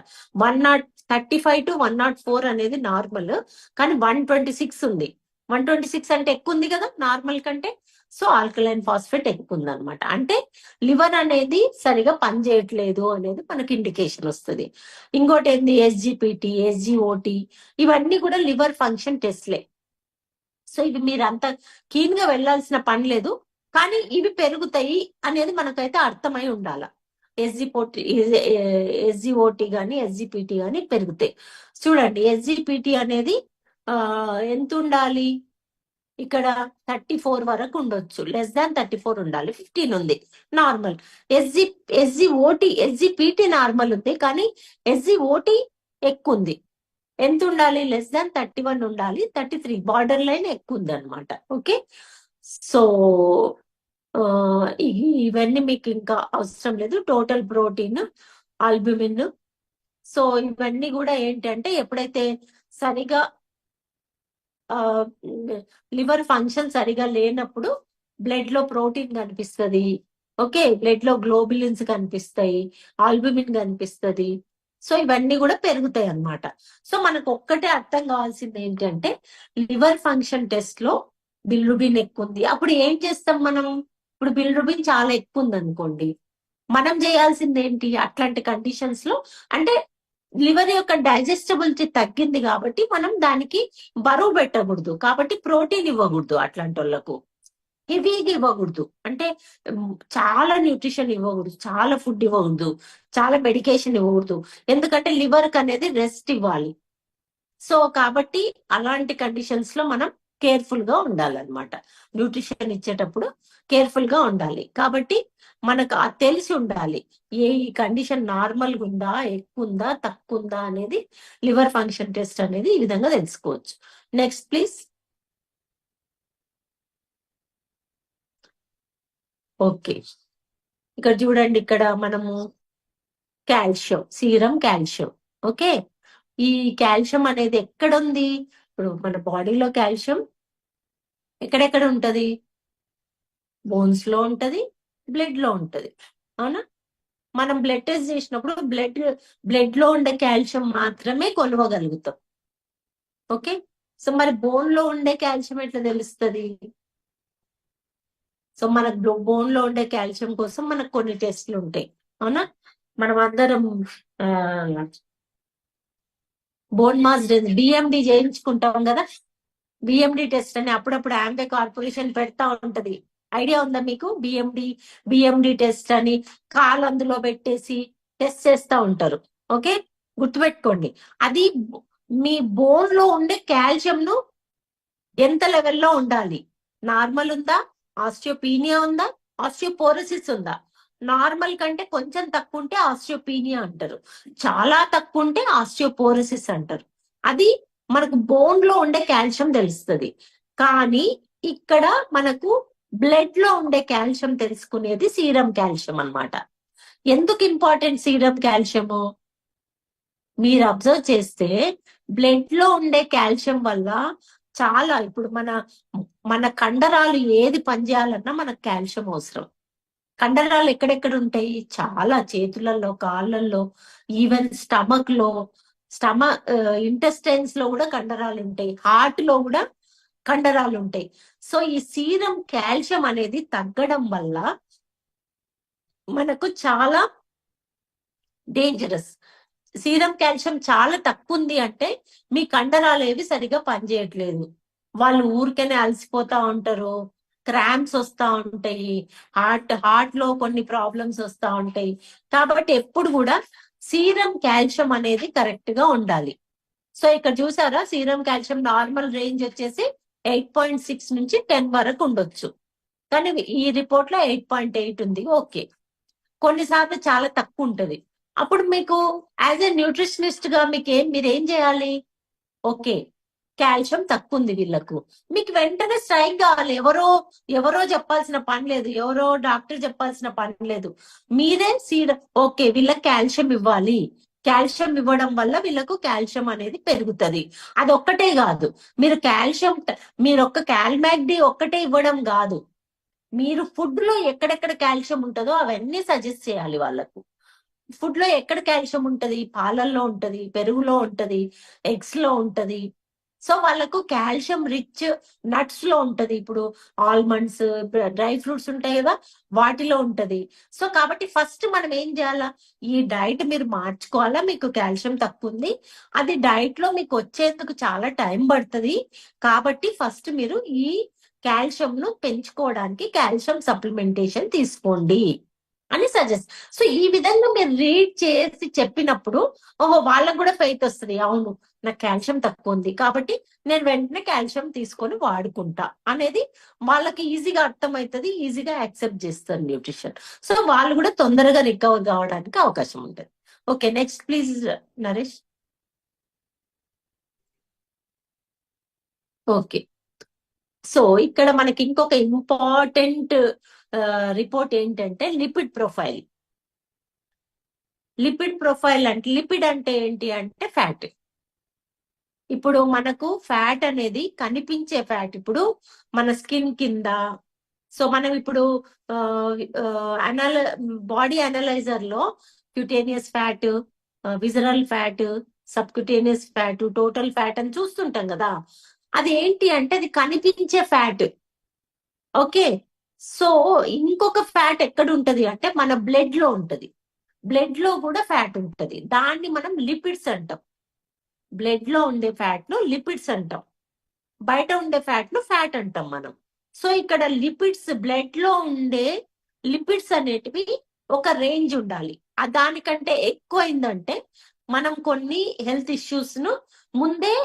135 to 104 అనేది నార్మల్, కానీ 126 ఉంది. 126 అంటే ఎక్కువ ఉంది కదా నార్మల్ కంటే. సో ఆల్కలైన్ ఫాస్ఫేట్ ఎక్కువ ఉంది అనమాట, అంటే లివర్ అనేది సరిగా పనిచేయట్లేదు అనేది మనకి ఇండికేషన్ వస్తుంది. ఇంకోటి ఏంది, ఎస్జిపిటి, ఎస్జిఓటి, ఇవన్నీ కూడా లివర్ ఫంక్షన్ టెస్ట్లే. సో ఇవి మీరు అంత కీన్ గా వెళ్లాల్సిన పని లేదు, కానీ ఇవి పెరుగుతాయి అనేది మనకైతే అర్థమై ఉండాల. ఎస్జిఓటి గాని ఎస్జిపిటి గాని పెరుగుతాయి. చూడండి ఎస్జిపిటి అనేది ఎంత ఉండాలి, ఇక్కడ 34 వరకు ఉండొచ్చు, లెస్ దాన్ 34 ఉండాలి. 15 ఉంది నార్మల్. ఎస్జిపిటి నార్మల్ ఉంది, కానీ ఎస్జిఓటి ఎక్కువ ఉంది. ఎంత ఉండాలి, లెస్ దాన్ 31 ఉండాలి. 33 బార్డర్ లైన్ ఎక్కువ ఉంది అనమాట. ఓకే, సో ఇవన్నీ మీకు ఇంకా అవసరం లేదు. Total protein, albumin. సో ఇవన్నీ కూడా ఏంటంటే ఎప్పుడైతే సరిగా లివర్ ఫంక్షన్ సరిగా లేనప్పుడు బ్లడ్ లో ప్రోటీన్ కనిపిస్తుంది. ఓకే, బ్లడ్ లో గ్లోబులిన్స్ కనిపిస్తాయి, ఆల్బుమిన్ కనిపిస్తుంది. సో ఇవన్నీ కూడా పెరుగుతాయి అన్నమాట. సో మనకు ఒక్కటే అర్థం కావాల్సింది ఏంటంటే లివర్ ఫంక్షన్ టెస్ట్ లో బిలిరుబిన్ ఎక్కువ ఉంది. అప్పుడు ఏం చేస్తాం మనం, ఇప్పుడు బిలిరుబిన్ చాలా ఎక్కువ ఉంది అనుకోండి, మనం చేయాల్సింది ఏంటి అట్లాంటి కండిషన్స్ లో, అంటే లివర్ యొక్క డైజెస్టబిలిటీ తగ్గింది కాబట్టి మనం దానికి బరువు పెట్టకూడదు, కాబట్టి ప్రోటీన్ ఇవ్వకూడదు. అట్లాంటి వాళ్ళకు హెవీగా ఇవ్వకూడదు, అంటే చాలా న్యూట్రిషన్ ఇవ్వకూడదు, చాలా ఫుడ్ ఇవ్వకూడదు, చాలా మెడికేషన్ ఇవ్వకూడదు, ఎందుకంటే లివర్ కి అనేది రెస్ట్ ఇవ్వాలి. సో కాబట్టి అలాంటి కండిషన్స్ లో మనం కేర్ఫుల్ గా ఉండాలన్నమాట. న్యూట్రిషన్ ఇచ్చేటప్పుడు కేర్ఫుల్ గా ఉండాలి. కాబట్టి మనకు తెలిసి ఉండాలి ఈ కండిషన్ నార్మల్ గా ఉందా, ఎక్కువ ఉందా, తక్కువ ఉందా అనేది లివర్ ఫంక్షన్ టెస్ట్ అనేది ఈ విధంగా తెలుసుకోవచ్చు. Next please. ఓకే, ఇక్కడ చూడండి, ఇక్కడ మనము కాల్షియం, సీరం కాల్షియం. ఓకే, ఈ కాల్షియం అనేది ఎక్కడుంది? ఇప్పుడు మన బాడీలో కాల్షియం ఎక్కడెక్కడ ఉంటది? బోన్స్ లో ఉంటది, బ్లడ్ లో ఉంటది, అవునా? మనం బ్లడ్ టెస్ట్ చేసినప్పుడు బ్లడ్ లో ఉండే కాల్షియం మాత్రమే కొలవగలుగుతాం. ఓకే, సో మరి బోన్ లో ఉండే కాల్షియం ఎట్లా తెలుస్తుంది? సో మనకు బోన్ లో ఉండే కాల్షియం కోసం మనకు కొన్ని టెస్ట్లు ఉంటాయి, అవునా? మనం అందరం బోన్ మాస్ బిఎండి చేయించుకుంటాం కదా. బిఎండి టెస్ట్ అని అప్పుడప్పుడు ఆంబే కార్పొరేషన్ పెడతా ఉంటది. ఐడియా ఉందా మీకు? బిఎండి టెస్ట్ అని కాలు అందులో పెట్టేసి టెస్ట్ చేస్తా ఉంటారు. ఓకే, గుర్తుపెట్టుకోండి. అది మీ బోన్ లో ఉండే కాల్షియం ను ఎంత లెవెల్లో ఉండాలి? నార్మల్ ఉందా, ఆస్టియోపీనియా ఉందా, ఆస్టియోపోరోసిస్ ఉందా? నార్మల్ కంటే కొంచెం తక్కువ ఉంటే ఆస్టియోపీనియా అంటారు, చాలా తక్కువ ఉంటే ఆస్టియోపోరోసిస్ అంటారు. అది మనకు బోన్ లో ఉండే కాల్షియం తెలుస్తుంది. కానీ ఇక్కడ మనకు బ్లడ్ లో ఉండే కాల్షియం తెలుసుకునేది సీరం కాల్షియం అన్నమాట. ఎందుకు ఇంపార్టెంట్ సీరం కాల్షియము? మీరు అబ్జర్వ్ చేస్తే బ్లడ్ లో ఉండే కాల్షియం వల్ల చాలా, ఇప్పుడు మన కండరాలు ఏది పనిచేయాలన్నా మనకు కాల్షియం అవసరం. కండరాలు ఎక్కడెక్కడ ఉంటాయి? చాలా, చేతులలో, కాళ్ళల్లో, ఈవెన్ ఇంటెస్టైన్స్ లో కూడా కండరాలు ఉంటాయి, హార్ట్ లో కూడా కండరాలు ఉంటాయి. సో ఈ సీరం కాల్షియం అనేది తగ్గడం వల్ల మనకు చాలా డేంజరస్. సీరం కాల్షియం చాలా తక్కువ ఉంది అంటే మీ కండరాలు ఏవి సరిగా పనిచేయట్లేదు, వాళ్ళు ఊరికేనే అలసిపోతా ఉంటారు, క్రాంప్స్ వస్తా ఉంటాయి, హార్ట్ లో కొన్ని ప్రాబ్లమ్స్ వస్తా ఉంటాయి. కాబట్టి ఎప్పుడు కూడా సీరం కాల్షియం అనేది కరెక్ట్ గా ఉండాలి. సో ఇక్కడ చూసారా, సీరం కాల్షియం నార్మల్ రేంజ్ వచ్చేసి 8.6 నుంచి 10 వరకు ఉండొచ్చు, కానీ ఈ రిపోర్ట్ లో 8.8 ఉంది. ఓకే, కొన్నిసార్లు చాలా తక్కువ ఉంటది. అప్పుడు మీకు యాజ్ ఎ న్యూట్రిషనిస్ట్ గా మీరేం చేయాలి? ఓకే, కాల్షియం తక్కువ ఉంది వీళ్ళకు, మీకు వెంటనే స్ట్రైక్ కావాలి. ఎవరో చెప్పాల్సిన పని లేదు, ఎవరో డాక్టర్ చెప్పాల్సిన పని లేదు, మీరే ఓకే వీళ్ళకి కాల్షియం ఇవ్వాలి, కాల్షియం ఇవ్వడం వల్ల వీళ్ళకు కాల్షియం అనేది పెరుగుతుంది. అది ఒక్కటే కాదు, మీరు ఒక్క కాల్మాగ్డి ఒక్కటే ఇవ్వడం కాదు, మీరు ఫుడ్ లో ఎక్కడెక్కడ కాల్షియం ఉంటుందో అవన్నీ సజెస్ట్ చేయాలి వాళ్ళకు. ఫుడ్ లో ఎక్కడ కాల్షియం ఉంటది? పాలల్లో ఉంటది, పెరుగులో ఉంటది, ఎగ్స్ లో ఉంటది. సో వాళ్ళకు కాల్షియం రిచ్ నట్స్ లో ఉంటది, ఇప్పుడు ఆల్మండ్స్, డ్రై ఫ్రూట్స్ ఉంటాయి కదా, వాటిలో ఉంటది. సో కాబట్టి ఫస్ట్ మనం ఏం చేయాలా? ఈ డైట్ మీరు మార్చుకోవాలా. మీకు కాల్షియం తక్కువ ఉంది, అది డైట్ లో మీకు వచ్చేందుకు చాలా టైం పడుతుంది. కాబట్టి ఫస్ట్ మీరు ఈ కాల్షియం ను పెంచుకోవడానికి కాల్షియం సప్లిమెంటేషన్ తీసుకోండి అని సజెస్ట్. సో ఈ విధంగా మీరు రీడ్ చేసి చెప్పినప్పుడు ఓహో వాళ్ళకు కూడా ఫెయిత్ వస్తుంది, అవును నాకు కాల్షియం తక్కువ ఉంది కాబట్టి నేను వెంటనే కాల్షియం తీసుకొని వాడుకుంటా అనేది వాళ్ళకి ఈజీగా అర్థమవుతుంది, ఈజీగా యాక్సెప్ట్ చేస్తారు న్యూట్రిషన్. సో వాళ్ళు కూడా తొందరగా రికవర్ కావడానికి అవకాశం ఉంటుంది. Okay, next please Naresh. Okay, so ఇక్కడ మనకి ఇంకొక ఇంపార్టెంట్ రిపోర్ట్ ఏంటంటే లిపిడ్ ప్రొఫైల్. లిపిడ్ అంటే ఏంటి అంటే ఫ్యాట్. ఇప్పుడు మనకు ఫ్యాట్ అనేది కనిపించే ఫ్యాట్, ఇప్పుడు మన స్కిన్ కింద. సో మనం ఇప్పుడు బాడీ అనలైజర్ లో cutaneous fat, visceral fat, subcutaneous fat, total fat అని చూస్తుంటాం కదా. అది ఏంటి అంటే అది కనిపించే ఫ్యాట్. ఓకే, సో ఇంకొక ఫ్యాట్ ఎక్కడ ఉంటది అంటే మన బ్లడ్ లో ఉంటది. బ్లడ్ లో కూడా ఫ్యాట్ ఉంటది, దాన్ని మనం లిపిడ్స్ అంటాం. బ్లడ్ లో ఉండే ఫ్యాట్ ను లిపిడ్స్ అంటాం, బయట ఉండే ఫ్యాట్ ను ఫ్యాట్ అంటాం మనం. సో ఇక్కడ లిపిడ్స్, బ్లడ్ లో ఉండే లిపిడ్స్ అనేటివి ఒక రేంజ్ ఉండాలి. దానికంటే ఎక్కువ అయిందంటే మనం కొన్ని హెల్త్ ఇష్యూస్ ను ముందే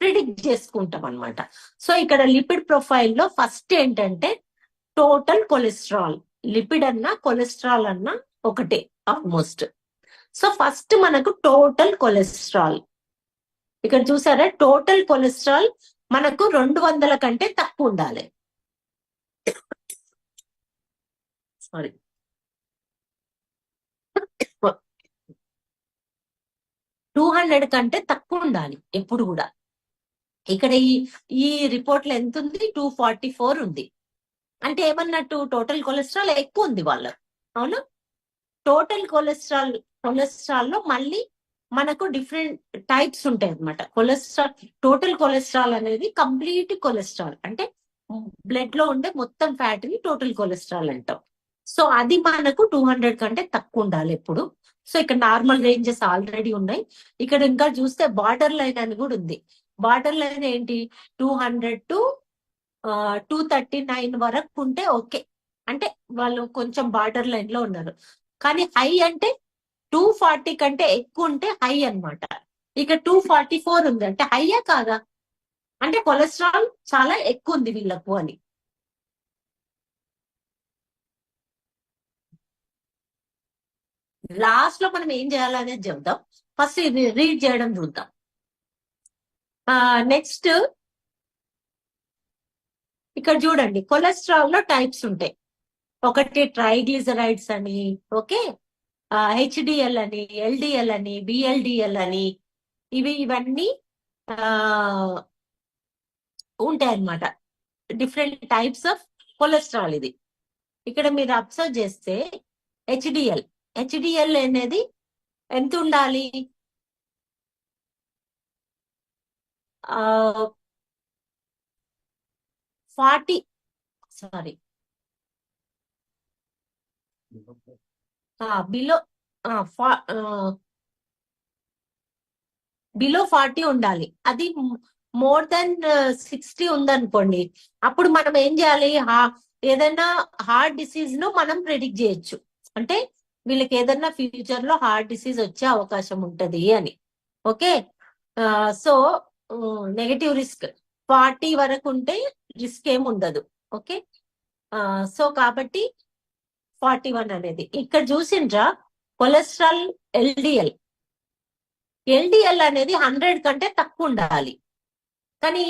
ప్రిడిక్ట్ చేసుకుంటాం అనమాట. సో ఇక్కడ లిపిడ్ ప్రొఫైల్ లో ఫస్ట్ ఏంటంటే టోటల్ కొలెస్ట్రాల్. లిపిడ్ అన్నా కొలెస్ట్రాల్ అన్నా ఒకటే ఆల్మోస్ట్. సో ఫస్ట్ మనకు టోటల్ కొలెస్ట్రాల్, ఇక్కడ చూసారా, టోటల్ కొలెస్ట్రాల్ మనకు 200 కంటే తక్కువ ఉండాలి. సారీ, 200 200 కంటే తక్కువ ఉండాలి ఎప్పుడు కూడా. ఇక్కడ ఈ రిపోర్ట్ లో ఎంత ఉంది? 244 ఉంది. అంటే ఏమన్నట్టు టోటల్ కొలెస్ట్రాల్ ఎక్కువ ఉంది వాళ్ళకు. అవునా? టోటల్ కొలెస్ట్రాల్ లో మళ్ళీ మనకు డిఫరెంట్ టైప్స్ ఉంటాయి అన్నమాట. టోటల్ కొలెస్ట్రాల్ అనేది కంప్లీట్ కొలెస్ట్రాల్, అంటే బ్లడ్ లో ఉండే మొత్తం ఫ్యాట్ ని టోటల్ కొలెస్ట్రాల్ అంటాం. సో అది మనకు 200 కంటే తక్కువ ఉండాలి ఎప్పుడు. సో ఇక్కడ నార్మల్ రేంజెస్ ఆల్రెడీ ఉన్నాయి. ఇక్కడ ఇంకా చూస్తే బార్డర్ లైన్ అని కూడా ఉంది. బార్డర్ లైన్ ఏంటి? 200 టు 239 వరకు ఉంటే ఓకే, అంటే వాళ్ళు కొంచెం బార్డర్ లైన్ లో ఉన్నారు. కానీ హై అంటే 240 కంటే ఎక్కువ ఉంటే హై అన్నమాట. ఇక 244 ఉంది అంటే హైయా కాదా? అంటే కొలెస్ట్రాల్ చాలా ఎక్కువ ఉంది వీళ్ళకు అని. లాస్ట్ లో మనం ఏం చేయాలనేది చెప్దాం. ఫస్ట్ ఇది రీడ్ చేయడం చూద్దాం. నెక్స్ట్ ఇక్కడ చూడండి, కొలెస్ట్రాల్ లో టైప్స్ ఉంటాయి. ఒకటి ట్రైగ్లిజరైడ్స్ అని, ఓకే, హెచ్డిఎల్ అని, ఎల్డిఎల్ అని, బిఎల్డిఎల్ అని, ఇవన్నీ ఉంటాయి అన్నమాట. డిఫరెంట్ టైప్స్ ఆఫ్ కొలెస్ట్రాల్ ఇది. ఇక్కడ మీరు అబ్జర్వ్ చేస్తే హెచ్డిఎల్ అనేది ఎంత ఉండాలి? 40 సారీ బిలో 40 ఉండాలి. అది మోర్ దెన్ 60 ఉందనుకోండి, అప్పుడు మనం ఏం చేయాలి? ఏదైనా హార్ట్ డిసీజ్ ను మనం ప్రెడిక్ట్ చేయొచ్చు. అంటే వీళ్ళకి ఏదైనా ఫ్యూచర్ లో హార్ట్ డిసీజ్ వచ్చే అవకాశం ఉంటది అని. ఓకే, సో నెగటివ్ రిస్క్ 40 వరకు ఉంటే రిస్క్ ఏమి ఉండదు. ఓకే, సో కాబట్టి 41 అనేది. ఇక్కడ చూసిండ్రా కొలెస్ట్రాల్ ఎల్డిఎల్ అనేది 100 కంటే తక్కువ ఉండాలి. కానీ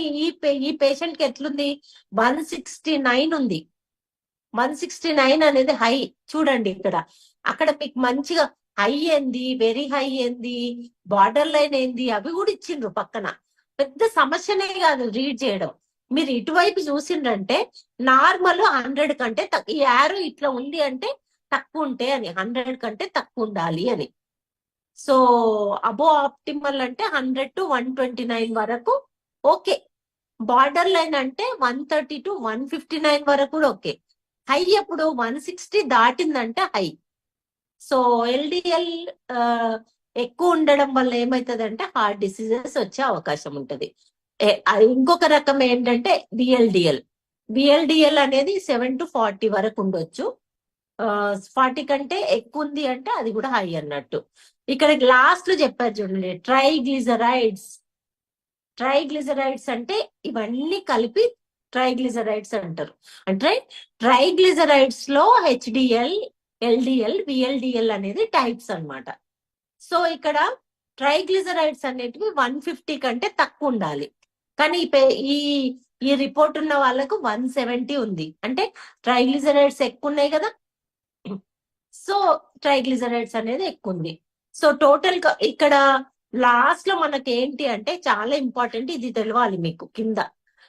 ఈ పేషెంట్ కి ఎట్లుంది? 169 ఉంది. 169 అనేది హై. చూడండి ఇక్కడ, అక్కడ మీకు మంచిగా హై ఏంది, వెరీ హై ఏంది, బార్డర్ లైన్ ఏంది, అవి కూడా ఇచ్చిండ్రు పక్కన. పెద్ద సమస్యనే కాదు రీడ్ చేయడం. మీరు ఇటువైపు చూసిండ్రంటే నార్మల్ 100 కంటే ఈ యారో ఇట్లా ఉంది అంటే తక్కువ ఉంటే అని, 100 కంటే తక్కువ ఉండాలి అని. సో అబో ఆప్టిమల్ అంటే 100 టు 129 వరకు ఓకే. బార్డర్ లైన్ అంటే 130 టు 159 వరకు కూడా ఓకే. హై ఎప్పుడు 160 దాటిందంటే హై. సో ఎల్డిఎల్ ఎక్కువ ఉండడం వల్ల ఏమవుతుందంటే హార్ట్ డిసీజెస్ వచ్చే అవకాశం ఉంటది. ఇంకొక రకం ఏంటంటే బిఎల్డిఎల్ అనేది 7 టు 40 వరకు ఉండొచ్చు. 40 కంటే ఎక్కువ ఉంది అంటే అది కూడా హై అన్నట్టు. ఇక్కడ లాస్ట్ లో చెప్పారు చూడండి, ట్రైగ్లిజరైడ్స్ అంటే ఇవన్నీ కలిపి ట్రైగ్లిజరైడ్స్ అంటారు. అంటే ట్రైగ్లిజరైడ్స్ లో హెచ్డిఎల్, ఎల్డిఎల్, బిఎల్డిఎల్ అనేది టైప్స్ అన్నమాట. సో ఇక్కడ ట్రైగ్లిజరైడ్స్ అనేటివి 150 కంటే తక్కువ ఉండాలి. కానీ ఈ రిపోర్ట్ ఉన్న వాళ్ళకు 170 ఉంది. అంటే ట్రైగ్లిజరైడ్స్ ఎక్కువ ఉన్నాయి కదా, సో ట్రైగ్లిజరైడ్స్ అనేది ఎక్కువ ఉంది. సో టోటల్ ఇక్కడ లాస్ట్ లో మనకి ఏంటి అంటే చాలా ఇంపార్టెంట్, ఇది తెలవాలి మీకు. కింద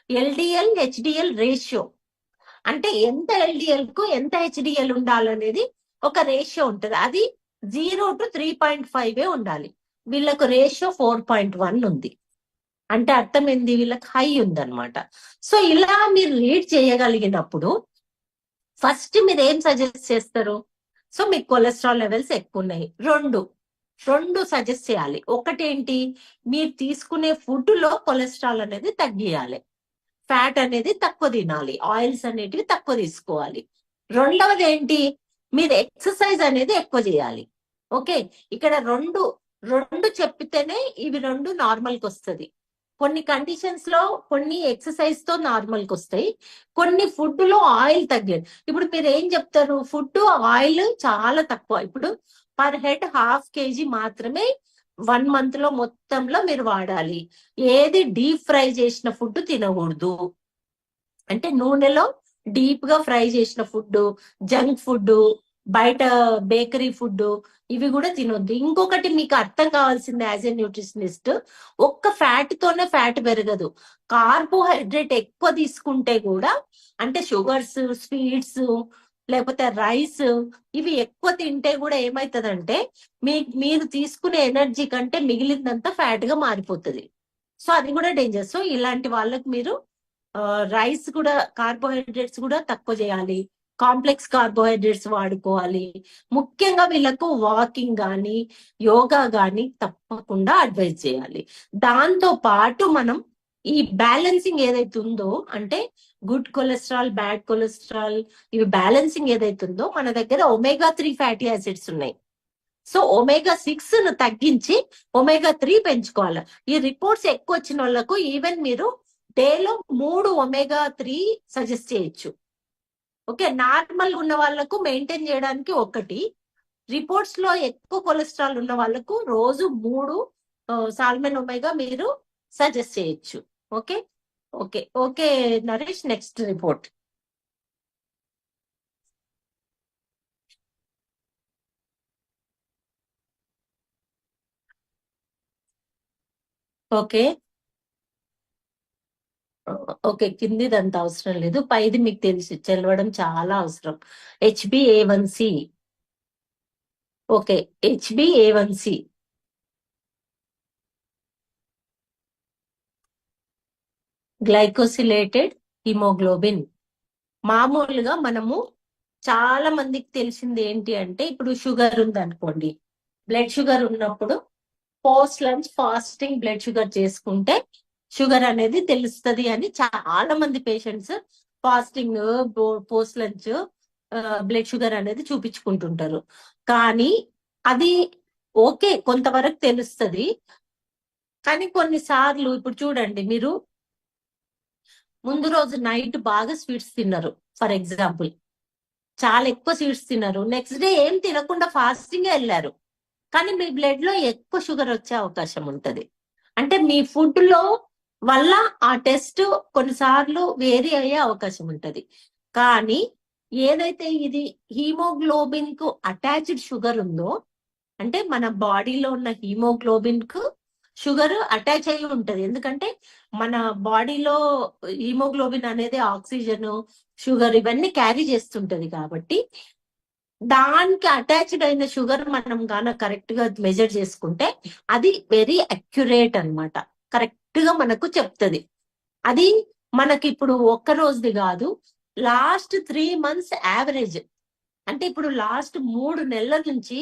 ఎల్డిఎల్ హెచ్డిఎల్ రేషియో అంటే ఎంత ఎల్డిఎల్ కు ఎంత హెచ్డిఎల్ ఉండాలనేది ఒక రేషియో ఉంటది. అది 0 టు 3.5 ఉండాలి. వీళ్ళకు రేషియో 4.1 ఉంది. అంటే అర్థం ఏంది? వీళ్ళకి హై ఉందన్నమాట. సో ఇలా మీరు రీడ్ చేయగలిగినప్పుడు ఫస్ట్ మీరు ఏం సజెస్ట్ చేస్తారు? సో మీకు కొలెస్ట్రాల్ లెవెల్స్ ఎక్కువ ఉన్నాయి, రెండు సజెస్ట్ చేయాలి. ఒకటేంటి? మీరు తీసుకునే ఫుడ్ లో కొలెస్ట్రాల్ అనేది తగ్గియాలి, ఫ్యాట్ అనేది తక్కువ తినాలి, ఆయిల్స్ అనేటివి తక్కువ తీసుకోవాలి. రెండవది ఏంటి? మీరు ఎక్సర్సైజ్ అనేది ఎక్కువ చేయాలి. ఓకే, ఇక్కడ రెండు చెప్పితేనే ఇవి రెండు నార్మల్కి వస్తుంది. కొన్ని కండిషన్స్ లో కొన్ని ఎక్సర్సైజ్ తో నార్మల్కి వస్తాయి, కొన్ని ఫుడ్ లో ఆయిల్ తగ్గేది. ఇప్పుడు మీరు ఏం చెప్తారు? ఫుడ్ ఆయిల్ చాలా తక్కువ. ఇప్పుడు పర్ హెడ్ 1/2 kg మాత్రమే 1 month లో మొత్తంలో మీరు వాడాలి. ఏది డీప్ ఫ్రై చేసిన ఫుడ్ తినకూడదు. అంటే నూనెలో డీప్ గా ఫ్రై చేసిన ఫుడ్, జంక్ ఫుడ్, బయట బేకరీ ఫుడ్ ఇవి కూడా తినొద్దు. ఇంకొకటి మీకు అర్థం కావాల్సింది యాజ్ ఎ న్యూట్రిషనిస్ట్, ఒక్క ఫ్యాట్ తోనే ఫ్యాట్ పెరగదు. కార్బోహైడ్రేట్ ఎక్కువ తీసుకుంటే కూడా, అంటే షుగర్స్, స్వీట్స్, లేకపోతే రైస్, ఇవి ఎక్కువ తింటే కూడా ఏమైతుందంటే మీరు తీసుకునే ఎనర్జీ కంటే మిగిలిందంతా ఫ్యాట్ గా మారిపోతుంది. సో అది కూడా డేంజర్. సో ఇలాంటి వాళ్ళకి మీరు రైస్ కూడా, కార్బోహైడ్రేట్స్ కూడా తక్కువ చేయాలి. కాంప్లెక్స్ కార్బోహైడ్రేట్స్ వాడుకోవాలి. ముఖ్యంగా వీళ్ళకు వాకింగ్ కానీ యోగా కానీ తప్పకుండా అడ్వైజ్ చేయాలి. దాంతో పాటు మనం ఈ బ్యాలెన్సింగ్ ఏదైతే ఉందో, అంటే గుడ్ కొలెస్ట్రాల్, బ్యాడ్ కొలెస్ట్రాల్, ఇవి బ్యాలెన్సింగ్ ఏదైతే ఉందో, మన దగ్గర omega-3 ఫ్యాటీ యాసిడ్స్ ఉన్నాయి. సో omega-6 ను తగ్గించి omega-3 పెంచుకోవాలి. ఈ రిపోర్ట్స్ ఎక్కువ వచ్చిన వాళ్ళకు ఈవెన్ మీరు డేలో 3 omega-3 సజెస్ట్ చేయొచ్చు. ఓకే, నార్మల్ ఉన్న వాళ్ళకు మెయింటైన్ చేయడానికి ఒకటి, రిపోర్ట్స్ లో ఎక్కువ కొలెస్ట్రాల్ ఉన్న వాళ్ళకు రోజు 3 సాల్మన్ ఒమేగా మీరు సజెస్ట్ చేయొచ్చు. Okay okay okay Naresh, next report. Okay okay, కిందిదంత అవసరం లేదు, పైది మీకు తెలిసి చదవడం చాలా అవసరం. HbA1c. Okay, HbA1c glycosylated haemoglobin. మామూలుగా మనము చాలా మందికి తెలిసింది ఏంటి అంటే, ఇప్పుడు షుగర్ ఉంది అనుకోండి, బ్లడ్ షుగర్ ఉన్నప్పుడు post lunch fasting blood sugar చేసుకుంటే షుగర్ అనేది తెలుస్తుంది అని చాలా మంది patients fasting, post lunch blood sugar అనేది చూపించుకుంటుంటారు. కానీ అది ఓకే, కొంతవరకు తెలుస్తుంది. కానీ కొన్నిసార్లు ఇప్పుడు చూడండి, మీరు ముందు రోజు నైట్ బాగా స్వీట్స్ తిన్నారు ఫర్ ఎగ్జాంపుల్, చాలా ఎక్కువ స్వీట్స్ తిన్నారు, నెక్స్ట్ డే ఏం తినకుండా ఫాస్టింగ్ వెళ్ళారు, కానీ మీ బ్లడ్ లో ఎక్కువ షుగర్ వచ్చే అవకాశం ఉంటది. అంటే మీ ఫుడ్ లో వల్ల ఆ టెస్ట్ కొన్నిసార్లు వేరీ అయ్యే అవకాశం ఉంటది. కానీ ఏదైతే ఇది హీమోగ్లోబిన్ కు అటాచ్డ్ షుగర్ ఉందో, అంటే మన బాడీలో ఉన్న హీమోగ్లోబిన్ కు షుగర్ అటాచ్ అయ్యి ఉంటది. ఎందుకంటే మన బాడీలో హీమోగ్లోబిన్ అనేది ఆక్సిజన్, షుగర్ ఇవన్నీ క్యారీ చేస్తుంటది. కాబట్టి దానికి అటాచ్డ్ అయిన షుగర్ మనం గాన కరెక్ట్ గా మెజర్ చేసుకుంటే అది వెరీ అక్యురేట్ అన్నమాట, కరెక్ట్ గా మనకు చెప్తుంది. అది మనకి ఇప్పుడు ఒక్క రోజుది కాదు, లాస్ట్ 3 months యావరేజ్, అంటే ఇప్పుడు లాస్ట్ 3 నెలల నుంచి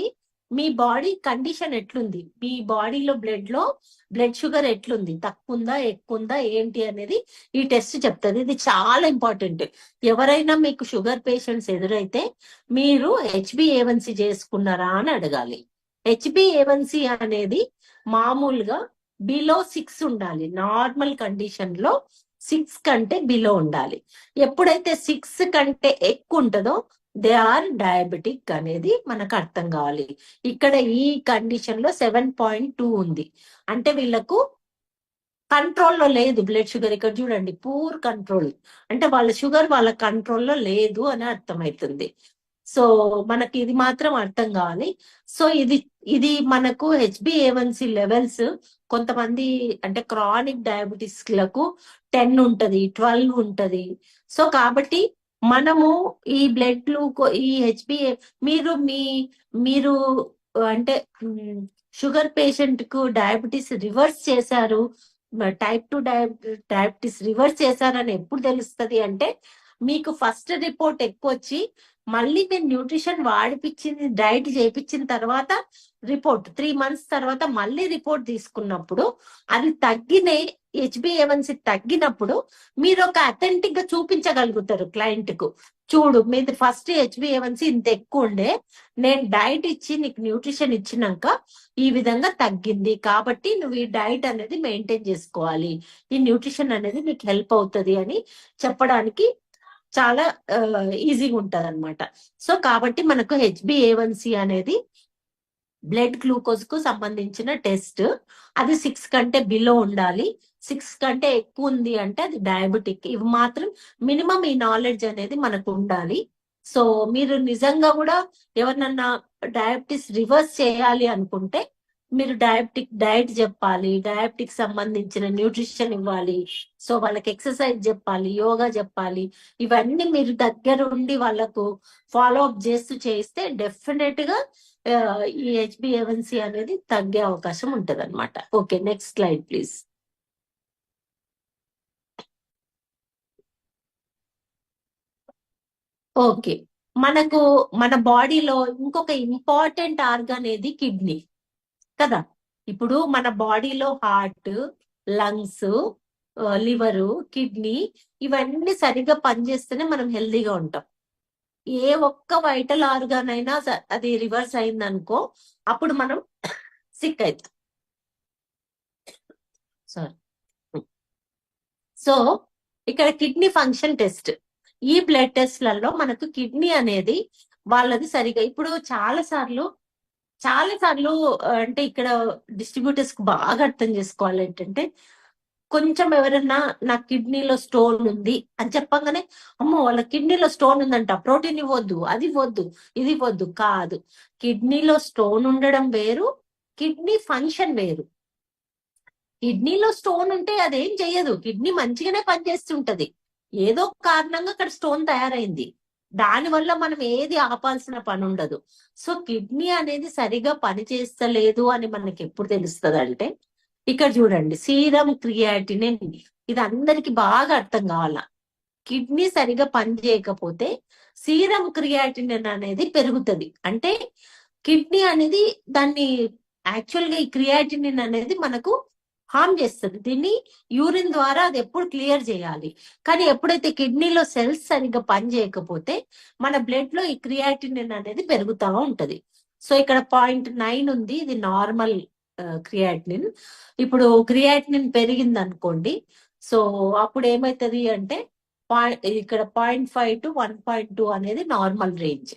మీ బాడీ కండిషన్ ఎట్లుంది, మీ బాడీలో బ్లడ్ షుగర్ ఎట్లుంది, తక్కువ ఉందా ఎక్కువ ఉందా ఏంటి అనేది ఈ టెస్ట్ చెప్తుంది. ఇది చాలా ఇంపార్టెంట్. ఎవరైనా మీకు షుగర్ పేషెంట్స్ ఎదురైతే మీరు HbA1c చేసుకున్నారా అని అడగాలి. HbA1c అనేది మామూలుగా బిలో 6 ఉండాలి. నార్మల్ కండిషన్ లో 6 కంటే బిలో ఉండాలి. ఎప్పుడైతే 6 కంటే ఎక్కువ ఉంటుందో దే ఆర్ డయాబెటిక్ అనేది మనకు అర్థం కావాలి. ఇక్కడ ఈ కండిషన్ లో 7.2 ఉంది, అంటే వీళ్ళకు కంట్రోల్లో లేదు బ్లడ్ షుగర్. ఇక్కడ చూడండి, పూర్ కంట్రోల్, అంటే వాళ్ళ షుగర్ వాళ్ళ కంట్రోల్లో లేదు అని అర్థమవుతుంది. సో మనకి ఇది మాత్రం అర్థం కావాలి. సో ఇది మనకు HbA1c లెవెల్స్ కొంతమంది, అంటే క్రానిక్ డయాబెటీస్ లకు 10 ఉంటది, 12 ఉంటది. సో కాబట్టి మనము ఈ బ్లడ్ ఈ HbA, మీరు అంటే షుగర్ పేషెంట్ కు డయాబెటీస్ రివర్స్ చేశారు, టైప్ 2 డయాబెటీస్ రివర్స్ చేశారని ఎప్పుడు తెలుస్తుంది అంటే, మీకు ఫస్ట్ రిపోర్ట్ ఎక్కువ వచ్చి మళ్ళీ మీరు న్యూట్రిషన్ వాడిపించింది, డైట్ చేయించిన తర్వాత రిపోర్ట్ 3 months తర్వాత మళ్ళీ రిపోర్ట్ తీసుకున్నప్పుడు అది తగ్గిన HbA1c తగ్గినప్పుడు మీరు ఒక అథెంటిక్ గా చూపించగలుగుతారు క్లయింట్ కు, చూడు మీది ఫస్ట్ HbA1c ఇంత ఎక్కువ ఉండే, నేను డైట్ ఇచ్చి నీకు న్యూట్రిషన్ ఇచ్చినాక ఈ విధంగా తగ్గింది, కాబట్టి నువ్వు ఈ డైట్ అనేది మెయింటైన్ చేసుకోవాలి, ఈ న్యూట్రిషన్ అనేది నీకు హెల్ప్ అవుతుంది అని చెప్పడానికి చాలా ఈజీగా ఉంటది అనమాట. సో కాబట్టి మనకు HbA1c అనేది బ్లడ్ గ్లూకోజ్ కు సంబంధించిన టెస్ట్, అది 6 కంటే బిలో ఉండాలి, 6 కంటే ఎక్కువ ఉంది అంటే అది డయాబెటిక్. ఇవి మాత్రం మినిమం ఈ నాలెడ్జ్ అనేది మనకు ఉండాలి. సో మీరు నిజంగా కూడా ఎవరినన్నా డయాబెటీస్ రివర్స్ చేయాలి అనుకుంటే మీరు డైట్ చెప్పాలి, డయాబెటిక్ సంబంధించిన న్యూట్రిషన్ ఇవ్వాలి, సో వాళ్ళకి ఎక్సర్సైజ్ చెప్పాలి, యోగా చెప్పాలి. ఇవన్నీ మీరు దగ్గర ఉండి వాళ్ళకు ఫాలో అప్ చేస్తూ చేస్తే డెఫినెట్ గా ఈ హెచ్బిఏవన్సీ అనేది తగ్గే అవకాశం ఉంటది అనమాట. Okay, next slide please. Okay, మనకు మన బాడీలో ఇంకొక ఇంపార్టెంట్ ఆర్గాన్ ఏది కిడ్నీ కదా. ఇప్పుడు మన బాడీలో హార్ట్, లంగ్స్, లివరు, కిడ్నీ ఇవన్నీ సరిగ్గా పనిచేస్తేనే మనం హెల్దీగా ఉంటాం. ఏ ఒక్క వైటల్ ఆర్గాన్ అయినా అది రివర్స్ అయిందనుకో అప్పుడు మనం సిక్ అవుతాం. సారీ. సో ఇక్కడ కిడ్నీ ఫంక్షన్ టెస్ట్, ఈ బ్లడ్ టెస్ట్లలో మనకు కిడ్నీ అనేది వాళ్ళది సరిగా ఇప్పుడు చాలా సార్లు అంటే ఇక్కడ డిస్ట్రిబ్యూటర్స్ కు బాగా అర్థం చేసుకోవాలి ఏంటంటే, కొంచెం ఎవరన్నా నా కిడ్నీలో స్టోన్ ఉంది అని చెప్పగానే అమ్మో వాళ్ళ కిడ్నీలో స్టోన్ ఉందంట, ప్రోటీన్ ఇవ్వద్దు, అది ఇవ్వద్దు, ఇది ఇవ్వద్దు. కాదు, కిడ్నీలో స్టోన్ ఉండడం వేరు, కిడ్నీ ఫంక్షన్ వేరు. కిడ్నీలో స్టోన్ ఉంటే అదేం చెయ్యదు, కిడ్నీ మంచిగానే పనిచేస్తుంటది. ఏదో కారణంగా అక్కడ స్టోన్ తయారైంది, దానివల్ల మనం ఏది ఆపాల్సిన పని ఉండదు. సో కిడ్నీ అనేది సరిగా పనిచేస్తలేదు అని మనకి ఎప్పుడు తెలుస్తుంది అంటే, ఇక్కడ చూడండి సీరం క్రియాటినిన్, ఇది అందరికి బాగా అర్థం కావాలా. కిడ్నీ సరిగా పనిచేయకపోతే సీరం క్రియాటినిన్ అనేది పెరుగుతుంది. అంటే కిడ్నీ అనేది దాన్ని యాక్చువల్ గా ఈ క్రియాటినిన్ అనేది మనకు హార్మ్ చేస్తుంది. దీన్ని యూరిన్ ద్వారా అది ఎప్పుడు క్లియర్ చేయాలి. కానీ ఎప్పుడైతే కిడ్నీలో సెల్స్ సరిగ్గా పనిచేయకపోతే మన బ్లడ్ లో ఈ క్రియాటినిన్ అనేది పెరుగుతూ ఉంటది. సో ఇక్కడ 0.9 ఉంది, ఇది నార్మల్ క్రియాటినిన్. ఇప్పుడు క్రియాటినిన్ పెరిగింది అనుకోండి, సో అప్పుడు ఏమైతుంది అంటే ఇక్కడ 0.5 to 1.2 అనేది నార్మల్ రేంజ్.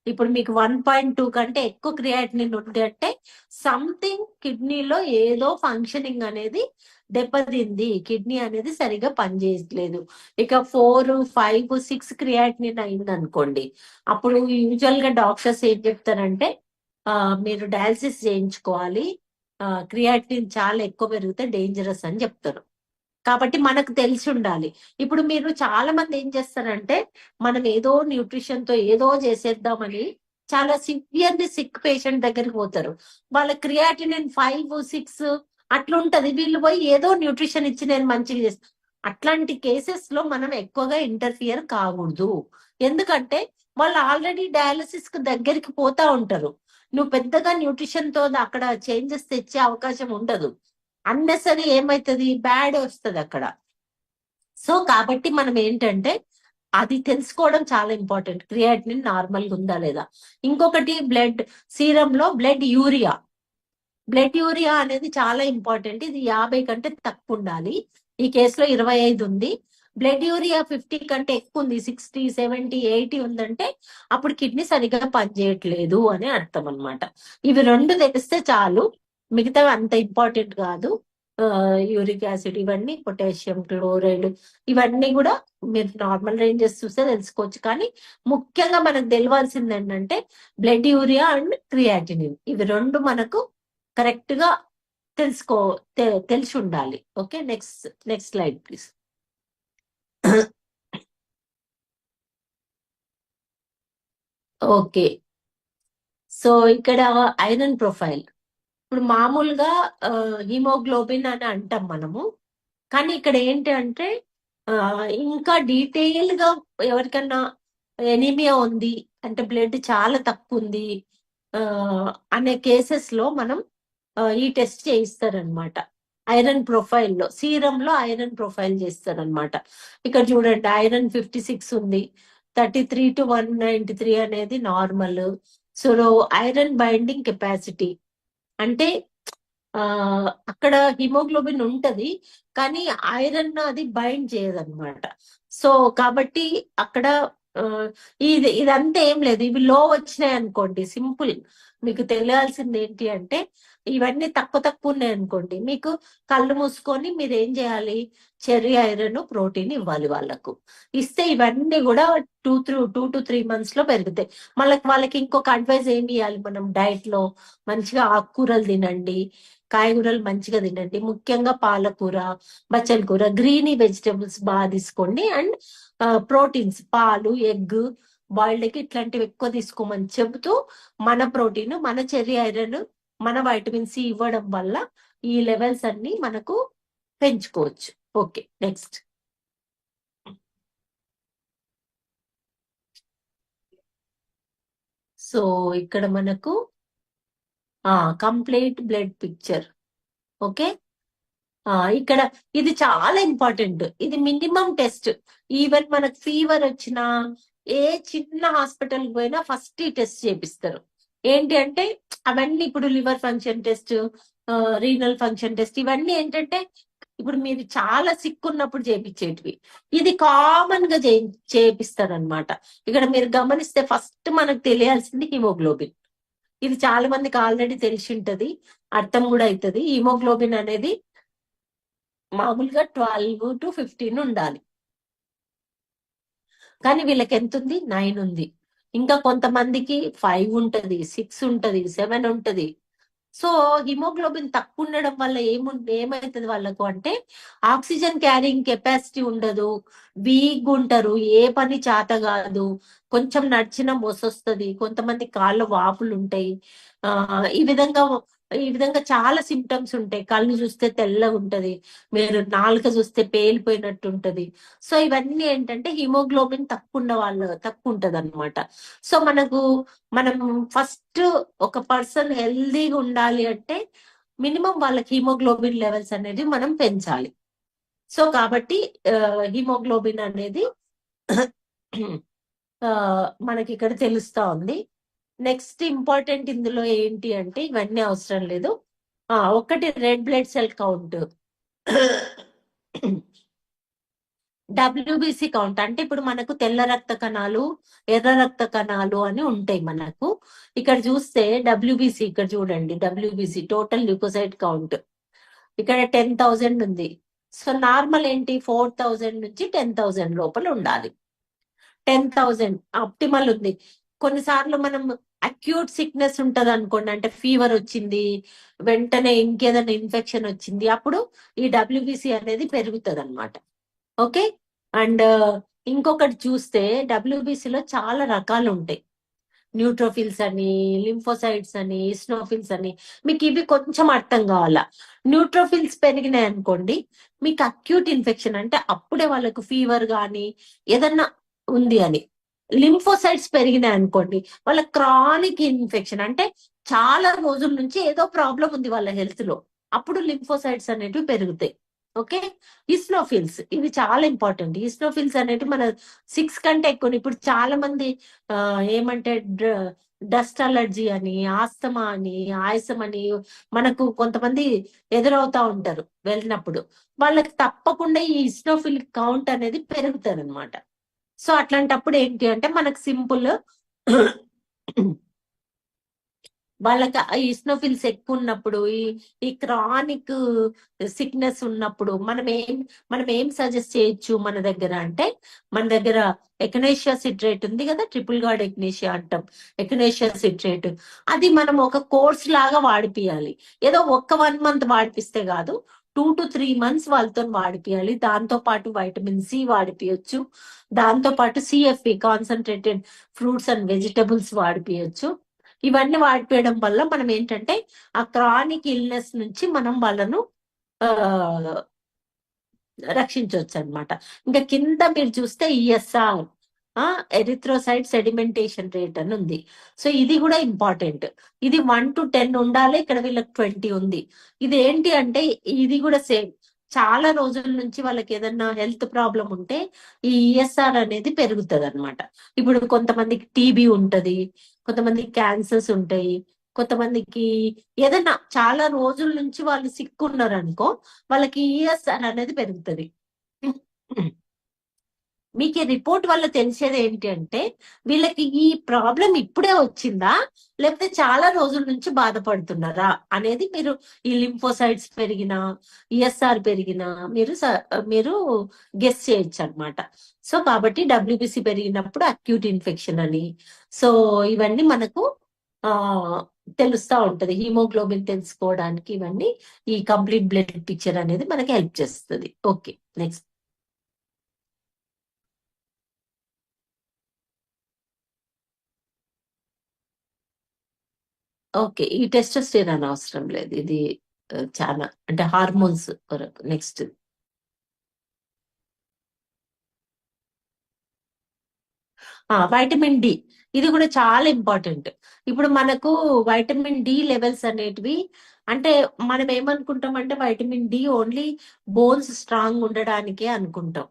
ఇప్పుడు మీకు 1.2 కంటే ఎక్కువ క్రియాటినిన్ ఉంది అంటే సంథింగ్ కిడ్నీలో ఏదో ఫంక్షనింగ్ అనేది దెబ్బతింది, కిడ్నీ అనేది సరిగా పనిచేయట్లేదు. ఇక 4, 5, 6 క్రియాటినిన్ అయింది అనుకోండి, అప్పుడు యూజువల్ గా డాక్టర్స్ ఏం చెప్తారంటే మీరు డయాలసిస్ చేయించుకోవాలి, క్రియాటినిన్ చాలా ఎక్కువ పెరిగితే డేంజరస్ అని చెప్తారు. కాబట్టి మనకు తెలిసి ఉండాలి. ఇప్పుడు మీరు చాలా మంది ఏం చేస్తారంటే, మనం ఏదో న్యూట్రిషన్ తో ఏదో చేసేద్దామని చాలా సివియర్లీ సిక్ పేషెంట్ దగ్గరికి పోతారు. వాళ్ళ క్రియాటినిన్ 5, 6 అట్లుంటది, వీళ్ళు పోయి ఏదో న్యూట్రిషన్ ఇచ్చి నేను మంచిగా చేస్తాను. అట్లాంటి కేసెస్ లో మనం ఎక్కువగా ఇంటర్ఫియర్ కాకూడదు. ఎందుకంటే వాళ్ళు ఆల్రెడీ డయాలసిస్ కు దగ్గరికి పోతా ఉంటారు. నువ్వు పెద్దగా న్యూట్రిషన్ తో అక్కడ చేంజెస్ తెచ్చే అవకాశం ఉండదు. అన్నెసరీ ఏమైతుంది, బ్యాడ్ వస్తుంది అక్కడ. సో కాబట్టి మనం ఏంటంటే అది తెలుసుకోవడం చాలా ఇంపార్టెంట్, క్రియాటినిన్ నార్మల్ గా ఉందా లేదా. ఇంకొకటి బ్లడ్ సీరంలో బ్లడ్ యూరియా అనేది చాలా ఇంపార్టెంట్. ఇది 50 కంటే తక్కువ ఉండాలి. ఈ కేసులో 25 ఉంది. బ్లడ్ యూరియా 50 కంటే ఎక్కువ ఉంది, 60, 70, 80 ఉందంటే అప్పుడు కిడ్నీ సరిగా పనిచేయట్లేదు అని అర్థం అనమాట. ఇవి రెండు తెలిస్తే చాలు, మిగతావి అంత ఇంపార్టెంట్ కాదు. యూరిక్ యాసిడ్, ఇవన్నీ పొటాషియం క్లోరైడ్, ఇవన్నీ కూడా మీరు నార్మల్ రేంజెస్ చూస్తే తెలుసుకోవచ్చు. కానీ ముఖ్యంగా మనకు తెలియాల్సింది ఏంటంటే బ్లడ్ యూరియా అండ్ క్రియాటినిన్, ఇవి రెండు మనకు కరెక్ట్ గా తెలిసి ఉండాలి. Okay, next slide please. Okay, so ఇక్కడ ఐరన్ ప్రొఫైల్, ఇప్పుడు మామూలుగా హిమోగ్లోబిన్ అని అంటాం మనము, కానీ ఇక్కడ ఏంటి అంటే ఇంకా డీటెయిల్ గా ఎవరికన్నా ఎనీమియా ఉంది అంటే బ్లడ్ చాలా తక్కువ ఉంది అనే కేసెస్ లో మనం ఈ టెస్ట్ చేయిస్తారనమాట. ఐరన్ ప్రొఫైల్ లో సీరంలో ఐరన్ ప్రొఫైల్ చేస్తారనమాట. ఇక్కడ చూడండి ఐరన్ 56 ఉంది, 33 to 193 అనేది normal. So iron binding capacity అంటే అక్కడ హిమోగ్లోబిన్ ఉంటది కానీ ఐరన్ అది బైండ్ చేయదన్నమాట. సో కాబట్టి అక్కడ ఇదంతా ఏం లేదు. ఇవి లో వచ్చినాయి అనుకోండి, సింపుల్ మీకు తెలియాల్సింది ఏంటి అంటే ఇవన్నీ తక్కువ ఉన్నాయి అనుకోండి, మీకు కళ్ళు మూసుకొని మీరు ఏం చేయాలి, చెర్రీ ఐరన్ ప్రోటీన్ ఇవ్వాలి వాళ్ళకు. ఇస్తే ఇవన్నీ కూడా 2 to 3 months లో పెరుగుతాయి. వాళ్ళకి ఇంకొక అడ్వైజ్ ఏమి ఇవ్వాలి మనం, డైట్ లో మంచిగా ఆకుకూరలు తినండి, కాయగూరలు మంచిగా తినండి, ముఖ్యంగా పాలకూర, బచ్చల కూర, గ్రీనీ వెజిటబుల్స్ బాగా తీసుకోండి. అండ్ ప్రోటీన్స్, పాలు, ఎగ్, బాయిల్డ్ ఎగ్ ఇట్లాంటివి ఎక్కువ తీసుకోమని చెబుతూ మన ప్రోటీన్, మన చెర్రీ ఐరన్, మన వైటమిన్ సి ఇవ్వడం వల్ల ఈ లెవెల్స్ అన్ని మనకు పెంచుకోవచ్చు. Okay, next. సో ఇక్కడ మనకు కంప్లీట్ బ్లడ్ పిక్చర్. ఓకే, ఇక్కడ ఇది చాలా ఇంపార్టెంట్. ఇది మినిమం టెస్ట్. ఈవెన్ మనకు ఫీవర్ వచ్చినా ఏ చిన్న హాస్పిటల్ పోయినా ఫస్ట్ ఈ టెస్ట్ చేపిస్తారు. ఏంటి అంటే అవన్నీ ఇప్పుడు liver function test, renal function test, ఇవన్నీ ఏంటంటే ఇప్పుడు మీరు చాలా సిక్ ఉన్నప్పుడు చేపించేటివి. ఇది కామన్ గా చేపిస్తారు అనమాట. ఇక్కడ మీరు గమనిస్తే ఫస్ట్ మనకు తెలియాల్సింది హిమోగ్లోబిన్. ఇది చాలా మందికి ఆల్రెడీ తెలిసి ఉంటది, అర్థం కూడా అవుతుంది. హిమోగ్లోబిన్ అనేది మామూలుగా 12 to 15 ఉండాలి, కానీ వీళ్ళకి ఎంత ఉంది, 9 ఉంది. ఇంకా కొంతమందికి 5 ఉంటది, 6 ఉంటది, 7 ఉంటది. సో హిమోగ్లోబిన్ తక్కువ ఉండడం వల్ల ఏమైతుంది వాళ్ళకు అంటే ఆక్సిజన్ క్యారింగ్ కెపాసిటీ ఉండదు, వీక్ ఉంటారు, ఏ పని చేత కాదు, కొంచెం నడిచిన మొసొస్తుంది, కొంతమంది కాళ్ళ వాపులు ఉంటాయి. ఈ విధంగా చాలా సిమ్టమ్స్ ఉంటాయి. కళ్ళు చూస్తే తెల్లగా ఉంటది, మీరు నాలుక చూస్తే పేలిపోయినట్టు ఉంటది. సో ఇవన్నీ ఏంటంటే హిమోగ్లోబిన్ తక్కువ ఉంటది అనమాట. సో మనం ఫస్ట్ ఒక పర్సన్ హెల్దీగా ఉండాలి అంటే మినిమం వాళ్ళకి హిమోగ్లోబిన్ లెవెల్స్ అనేది మనం పెంచాలి. సో కాబట్టి హిమోగ్లోబిన్ అనేది మనకి ఇక్కడ తెలుస్తా ఉంది. నెక్స్ట్ ఇంపార్టెంట్ ఇందులో ఏంటి అంటే ఇవన్నీ అవసరం లేదు. ఒకటి red blood cell count, WBC count. అంటే ఇప్పుడు మనకు తెల్ల రక్త కణాలు, ఎర్ర రక్త కణాలు అని ఉంటాయి మనకు. ఇక్కడ చూస్తే డబ్ల్యూబీసీ, ఇక్కడ చూడండి డబ్ల్యూబీసీ టోటల్ ల్యూకోసైట్ కౌంట్ ఇక్కడ 10,000 ఉంది. సో నార్మల్ ఏంటి 4,000 నుంచి 10,000 లోపల ఉండాలి. 10,000 ఆప్టిమల్ ఉంది. కొన్నిసార్లు మనం అక్యూట్ సిక్నెస్ ఉంటది అనుకోండి, అంటే ఫీవర్ వచ్చింది, వెంటనే ఇంకేదైనా ఇన్ఫెక్షన్ వచ్చింది, అప్పుడు ఈ డబ్ల్యూబీసీ అనేది పెరుగుతుంది అనమాట. ఓకే, అండ్ ఇంకొకటి చూస్తే డబ్ల్యూబీసీలో చాలా రకాలు ఉంటాయి. న్యూట్రోఫిల్స్ అని, లింఫోసైట్స్ అని, ఇస్నోఫిల్స్ అని. మీకు ఇవి కొంచెం అర్థం కావాలా. న్యూట్రోఫిల్స్ పెరిగినాయి అనుకోండి, మీకు అక్యూట్ ఇన్ఫెక్షన్, అంటే అప్పుడే వాళ్ళకు ఫీవర్ కానీ ఏదన్నా ఉంది అని. లింఫోసైట్స్ పెరిగినాయి అనుకోండి, వాళ్ళ క్రానిక్ ఇన్ఫెక్షన్, అంటే చాలా రోజుల నుంచి ఏదో ప్రాబ్లం ఉంది వాళ్ళ హెల్త్ లో, అప్పుడు లింఫోసైట్స్ అనేటివి పెరుగుతాయి. ఓకే, ఈస్నోఫిల్స్ ఇవి చాలా ఇంపార్టెంట్. ఈస్నోఫిల్స్ అనేవి మన 6 కంటే ఎక్కువ. ఇప్పుడు చాలా మంది ఏమంటే డస్ట్ అలర్జీ అని, ఆస్తమా అని, ఆయాసం అని మనకు కొంతమంది ఎదురవుతా ఉంటారు వెళ్ళినప్పుడు. వాళ్ళకి తప్పకుండా ఈ ఈస్నోఫిల్ కౌంట్ అనేది పెరుగుతుంది అనమాట. సో అట్లాంటప్పుడు ఏంటి అంటే మనకు సింపుల్ వాళ్ళకి ఈస్నోఫిల్స్ ఎక్కువ ఉన్నప్పుడు, ఈ క్రానిక్ సిక్నెస్ ఉన్నప్పుడు మనం ఏం సజెస్ట్ చేయొచ్చు మన దగ్గర అంటే, మన దగ్గర ఎకనేషియా సిట్రేట్ ఉంది కదా, ట్రిపుల్ గార్డ్ ఎకనేషియా అంటాం, ఎకనేషియా సిట్రేట్. అది మనం ఒక కోర్స్ లాగా వాడిపియాలి. ఏదో 1 month వాడిపిస్తే కాదు, 2 to 3 months వాళ్ళతో వాడిపియాలి. దాంతో పాటు వైటమిన్ సి వాడిపియొచ్చు, దాంతో పాటు CFP, concentrated fruits and vegetables వాడిపియొచ్చు. ఇవన్నీ వాడిపోయడం వల్ల మనం ఏంటంటే ఆ క్రానిక్ ఇల్నెస్ నుంచి మనం వాళ్ళను రక్షించవచ్చు అనమాట. ఇంకా కింద మీరు చూస్తే ఈఎస్ఆర్, ఎరిథ్రోసైట్ సెడిమెంటేషన్ రేట్ అని ఉంది. సో ఇది కూడా ఇంపార్టెంట్. ఇది 1 to 10 ఉండాలి, ఇక్కడ వీళ్ళకి 20 ఉంది. ఇది ఏంటి అంటే ఇది కూడా సేమ్, చాలా రోజుల నుంచి వాళ్ళకి ఏదన్నా హెల్త్ ప్రాబ్లం ఉంటే ఈ ఈఎస్ఆర్ అనేది పెరుగుతుంది అనమాట. ఇప్పుడు కొంతమందికి టీబీ ఉంటది, కొంతమందికి క్యాన్సర్స్ ఉంటాయి, కొంతమందికి ఏదన్నా చాలా రోజుల నుంచి వాళ్ళు సిక్ ఉన్నారు అనుకో, వాళ్ళకి ఈఎస్ఆర్ అనేది పెరుగుతుంది. మీకు ఈ రిపోర్ట్ వల్ల తెలిసేది ఏంటి అంటే వీళ్ళకి ఈ ప్రాబ్లం ఇప్పుడే వచ్చిందా లేకపోతే చాలా రోజుల నుంచి బాధపడుతున్నారా అనేది మీరు ఈ లింఫోసైట్స్ పెరిగినా ఈఎస్ఆర్ పెరిగినా మీరు గెస్ చేయొచ్చు అనమాట. సో కాబట్టి డబ్ల్యూబీసీ పెరిగినప్పుడు అక్యూట్ ఇన్ఫెక్షన్ అని, సో ఇవన్నీ మనకు ఆ తెలుస్తా ఉంటది. హిమోగ్లోబిన్ తెలుసుకోవడానికి ఇవన్నీ ఈ కంప్లీట్ బ్లడ్ పిక్చర్ అనేది మనకి హెల్ప్ చేస్తుంది. Okay, next. ఓకే, ఈ టెస్టోస్టెరాన్ అవసరం లేదు, ఇది చాలా అంటే హార్మోన్స్ వరకు. నెక్స్ట్. వైటమిన్ డి, ఇది కూడా చాలా ఇంపార్టెంట్. ఇప్పుడు మనకు వైటమిన్ డి లెవెల్స్ అనేటివి అంటే మనం ఏమనుకుంటాం అంటే vitamin D only bones strong ఉండడానికే అనుకుంటాం,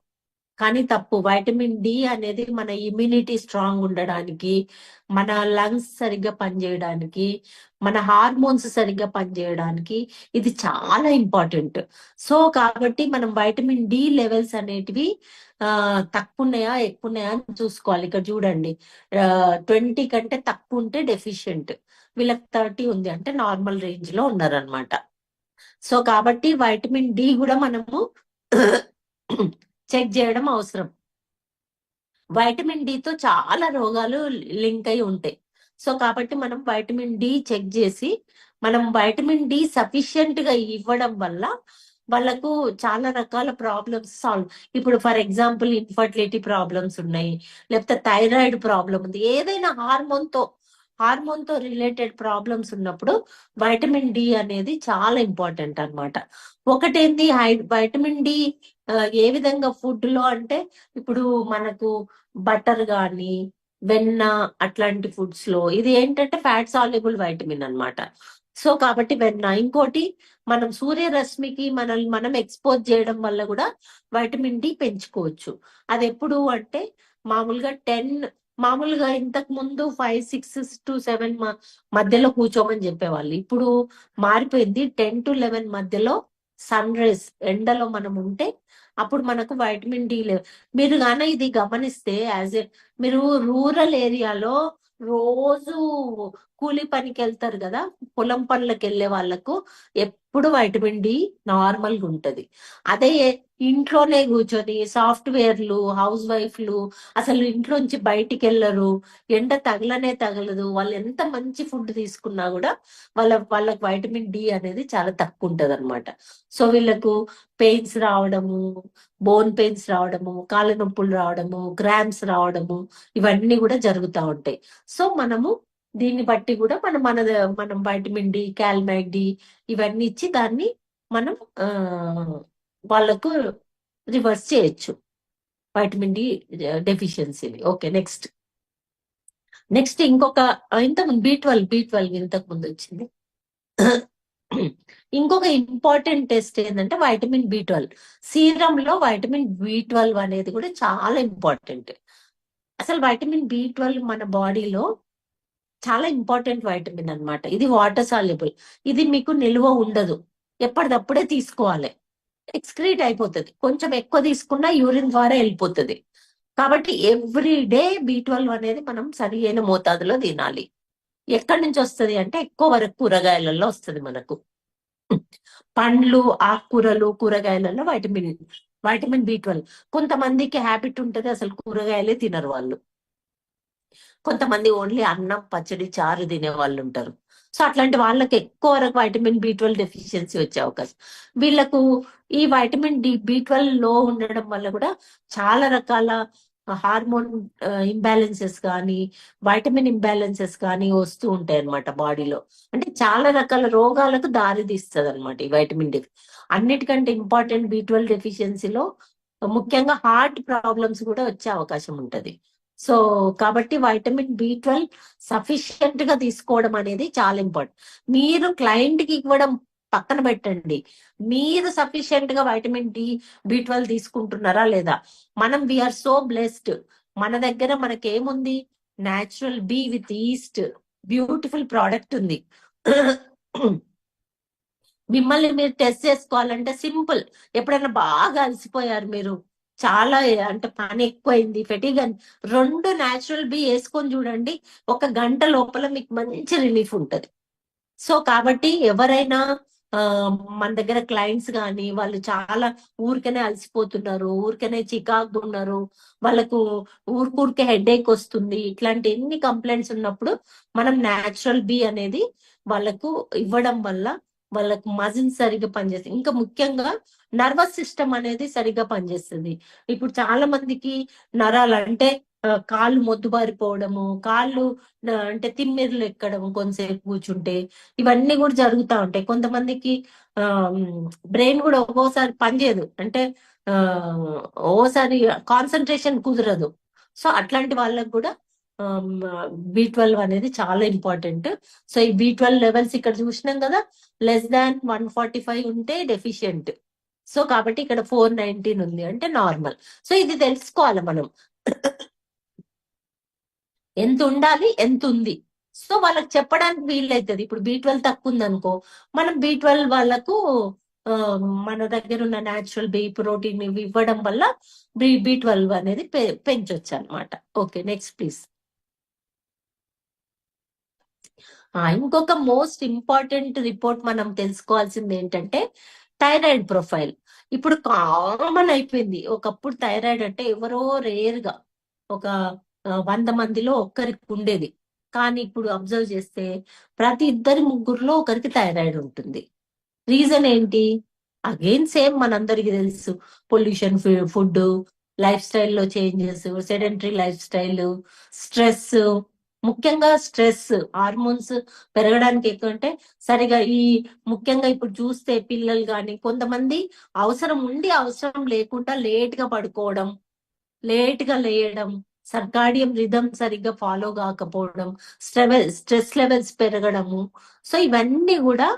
కానీ తప్పు. వైటమిన్ డి అనేది మన ఇమ్యూనిటీ స్ట్రాంగ్ ఉండడానికి, మన లంగ్స్ సరిగ్గా పనిచేయడానికి, మన హార్మోన్స్ సరిగ్గా పనిచేయడానికి ఇది చాలా ఇంపార్టెంట్. సో కాబట్టి మనం వైటమిన్ డి లెవెల్స్ అనేటివి తక్కువ ఉన్నాయా ఎక్కువ ఉన్నాయా అని చూసుకోవాలి. ఇక్కడ చూడండి, 20 కంటే తక్కువ ఉంటే డెఫిషియెంట్, వీళ్ళకి 30 ఉంది అంటే నార్మల్ రేంజ్ లో ఉన్నారనమాట. సో కాబట్టి వైటమిన్ డి కూడా మనము చెక్ చేయడం అవసరం. వైటమిన్ డితో చాలా రోగాలు లింక్ అయి ఉంటాయి. సో కాబట్టి మనం వైటమిన్ డి చెక్ చేసి మనం వైటమిన్ డి సఫిషియెంట్ గా ఇవ్వడం వల్ల వాళ్ళకు చాలా రకాల ప్రాబ్లమ్స్ సాల్వ్. ఇప్పుడు ఫర్ ఎగ్జాంపుల్ ఇన్ఫర్టిలిటీ ప్రాబ్లమ్స్ ఉన్నాయి, లేకపోతే థైరాయిడ్ ప్రాబ్లం ఉంది, ఏదైనా హార్మోన్ తో రిలేటెడ్ ప్రాబ్లమ్స్ ఉన్నప్పుడు వైటమిన్ డి అనేది చాలా ఇంపార్టెంట్ అన్నమాట. ఒకటేంది వైటమిన్ డి ఏ విధంగా ఫుడ్ లో అంటే ఇప్పుడు మనకు బటర్ గాని వెన్న అట్లాంటి ఫుడ్స్ లో ఇది ఏంటంటే ఫ్యాట్ సాల్యుబుల్ వైటమిన్ అన్నమాట. సో కాబట్టి వెన్న. ఇంకోటి మనం సూర్యరశ్మికి మనం ఎక్స్పోజ్ చేయడం వల్ల కూడా వైటమిన్ డి పెంచుకోవచ్చు. అది ఎప్పుడు అంటే మామూలుగా ఇంతకు ముందు 5, 6 to 7 మధ్యలో కూర్చోమని చెప్పేవాళ్ళు. ఇప్పుడు మారిపోయింది, 10 to 11 మధ్యలో సన్ రైజ్ ఎండలో మనం ఉంటే అప్పుడు మనకు వైటమిన్ డి మీరు గాన ఇది గమనిస్తే మీరు రూరల్ ఏరియాలో రోజు కూలి పనికి వెళ్తారు కదా, పొలం పనులకు వెళ్ళే వాళ్ళకు ఎప్పుడు వైటమిన్ డి నార్మల్ గా ఉంటది. అదే ఇంట్లోనే కూర్చొని సాఫ్ట్వేర్లు హౌస్ వైఫ్లు అసలు ఇంట్లోంచి బయటికి వెళ్ళరు, ఎండ తగలనే తగలదు, వాళ్ళు ఎంత మంచి ఫుడ్ తీసుకున్నా కూడా వాళ్ళకి వైటమిన్ డి అనేది చాలా తక్కువ ఉంటది అనమాట. సో వీళ్ళకు పెయిన్స్ రావడము, బోన్ పెయిన్స్ రావడము, కాళ్ళ నొప్పులు రావడము, క్రాంప్స్ రావడము, ఇవన్నీ కూడా జరుగుతూ ఉంటాయి. సో మనము దీన్ని బట్టి కూడా మనం వైటమిన్ డి, కాల్మైడ్ డి ఇవన్నీ ఇచ్చి దాన్ని మనం వాళ్ళకు రివర్స్ చేయొచ్చు వైటమిన్ డి డెఫిషియన్సీని. Okay, next. ఇంకొక ఇంతకుముందు బి12 ఇంతకు ముందు వచ్చింది. ఇంకొక ఇంపార్టెంట్ టెస్ట్ ఏంటంటే వైటమిన్ బి12. సీరంలో వైటమిన్ బి12 అనేది కూడా చాలా ఇంపార్టెంట్. అసలు వైటమిన్ బి12 మన బాడీలో చాలా ఇంపార్టెంట్ వైటమిన్ అన్నమాట. ఇది వాటర్ సాల్యుబుల్, ఇది మీకు నిల్వ ఉండదు, ఎప్పటిదప్పుడే తీసుకోవాలి, ఎక్స్క్రీట్ అయిపోతుంది. కొంచెం ఎక్కువ తీసుకున్నా యూరిన్ ద్వారా వెళ్ళిపోతుంది. కాబట్టి ఎవ్రీ డే బి12 అనేది మనం సరైన మోతాదులో తినాలి. ఎక్కడి నుంచి వస్తుంది అంటే ఎక్కువ వరకు కూరగాయలలో వస్తుంది మనకు. పండ్లు, ఆకుకూరలు, కూరగాయలలో వైటమిన్ బి12. కొంతమందికి హ్యాబిట్ ఉంటది అసలు కూరగాయలే తినరు వాళ్ళు, కొంతమంది ఓన్లీ అన్నం పచ్చడి చారు తినే వాళ్ళు ఉంటారు. సో అట్లాంటి వాళ్ళకి ఎక్కువ వరకు వైటమిన్ బి12 డెఫిషియన్సీ వచ్చే అవకాశం. వీళ్ళకు ఈ వైటమిన్ బి12 లో ఉండడం వల్ల కూడా చాలా రకాల హార్మోన్ ఇంబ్యాలెన్సెస్ కానీ వైటమిన్ ఇంబ్యాలెన్సెస్ కానీ వస్తూ ఉంటాయి అన్నమాట బాడీలో. అంటే చాలా రకాల రోగాలకు దారి తీస్తుంది అనమాట ఈ వైటమిన్ డి. అన్నిటికంటే ఇంపార్టెంట్ బి12 డెఫిషియన్సీలో ముఖ్యంగా హార్ట్ ప్రాబ్లమ్స్ కూడా వచ్చే అవకాశం ఉంటది. సో కాబట్టి వైటమిన్ బి12 సఫిషియెంట్ గా తీసుకోవడం అనేది చాలా ఇంపార్టెంట్. మీరు క్లయింట్ కి ఇవ్వడం పక్కన పెట్టండి, మీరు సఫిషియెంట్ గా వైటమిన్ బి12 తీసుకుంటున్నారా లేదా? మనం వీఆర్ సో బ్లెస్డ్, మన దగ్గర మనకేముంది, natural B with yeast beautiful product ఉంది. మిమ్మల్ని మీరు టెస్ట్ చేసుకోవాలంటే సింపుల్. ఎప్పుడైనా బాగా అలసిపోయారు, మీరు చాలా అంటే పని ఎక్కువైంది, ఫెటిగ్ అని 2 న్యాచురల్ బి వేసుకొని చూడండి, 1 గంట లోపల మీకు మంచి రిలీఫ్ ఉంటది. సో కాబట్టి ఎవరైనా మన దగ్గర క్లయింట్స్ కానీ వాళ్ళు చాలా ఊరికనే అలసిపోతున్నారు, ఊరికనే చికాకు ఉన్నారు, వాళ్ళకు ఊరికే హెడేక్ వస్తుంది, ఇట్లాంటి ఎన్ని కంప్లైంట్స్ ఉన్నప్పుడు మనం న్యాచురల్ బి అనేది వాళ్ళకు ఇవ్వడం వల్ల వాళ్ళకు మజిల్ సరిగ్గా పనిచేస్తుంది. ఇంకా ముఖ్యంగా నర్వస్ సిస్టమ్ అనేది సరిగ్గా పనిచేస్తుంది. ఇప్పుడు చాలా మందికి నరాలు అంటే కాళ్ళు మొద్దుబారిపోవడము, కాళ్ళు అంటే తిమ్మిర్లు ఎక్కడం కొంతసేపు కూర్చుంటే, ఇవన్నీ కూడా జరుగుతూ ఉంటాయి. కొంతమందికి బ్రెయిన్ కూడా ఒక్కోసారి పనిచేయదు, అంటే ఆ ఓసారి కాన్సన్ట్రేషన్ కుదరదు. సో అట్లాంటి వాళ్ళకు కూడా B12 అనేది చాలా ఇంపార్టెంట్. సో ఈ B12 లెవెల్స్ ఇక్కడ చూసినాం కదా, << ఉంటే డెఫిషియెంట్. సో కాబట్టి ఇక్కడ 419 ఉంది అంటే నార్మల్. సో ఇది తెలుసుకోవాలి మనం ఎంత ఉండాలి, ఎంత ఉంది. సో వాళ్ళకి చెప్పడానికి వీలవుతుంది. ఇప్పుడు B12 తక్కువ ఉంది అనుకో, మనం B12 వాళ్ళకు మన దగ్గర ఉన్న న్యాచురల్ బి ప్రోటీన్ ఇవి ఇవ్వడం వల్ల B12 అనేది పెంచొచ్చు అనమాట. Okay, next please. ఇంకొక మోస్ట్ ఇంపార్టెంట్ రిపోర్ట్ మనం తెలుసుకోవాల్సింది ఏంటంటే థైరాయిడ్ ప్రొఫైల్. ఇప్పుడు కామన్ అయిపోయింది. ఒకప్పుడు థైరాయిడ్ అంటే ఎవరో రేర్ గా ఒక 100 మందిలో ఒక్కరికి ఉండేది. కానీ ఇప్పుడు అబ్జర్వ్ చేస్తే ప్రతి 2-3 ఒకరికి థైరాయిడ్ ఉంటుంది. రీజన్ ఏంటి? అగైన్ సేమ్ మనందరికి తెలుసు, పొల్యూషన్, ఫుడ్, లైఫ్ స్టైల్లో changes, sedentary life style, stress. ముఖ్యంగా స్ట్రెస్ హార్మోన్స్ పెరగడానికి ఎక్కువ అంటే సరిగా ఈ ముఖ్యంగా ఇప్పుడు చూస్తే పిల్లలు కానీ కొంతమంది అవసరం ఉండి అవసరం లేకుండా లేట్ గా పడుకోవడం, లేట్ గా లేయడం, సర్కాడియం రిథం సరిగ్గా ఫాలో కాకపోవడం, స్ట్రెస్ లెవెల్స్ పెరగడము. సో ఇవన్నీ కూడా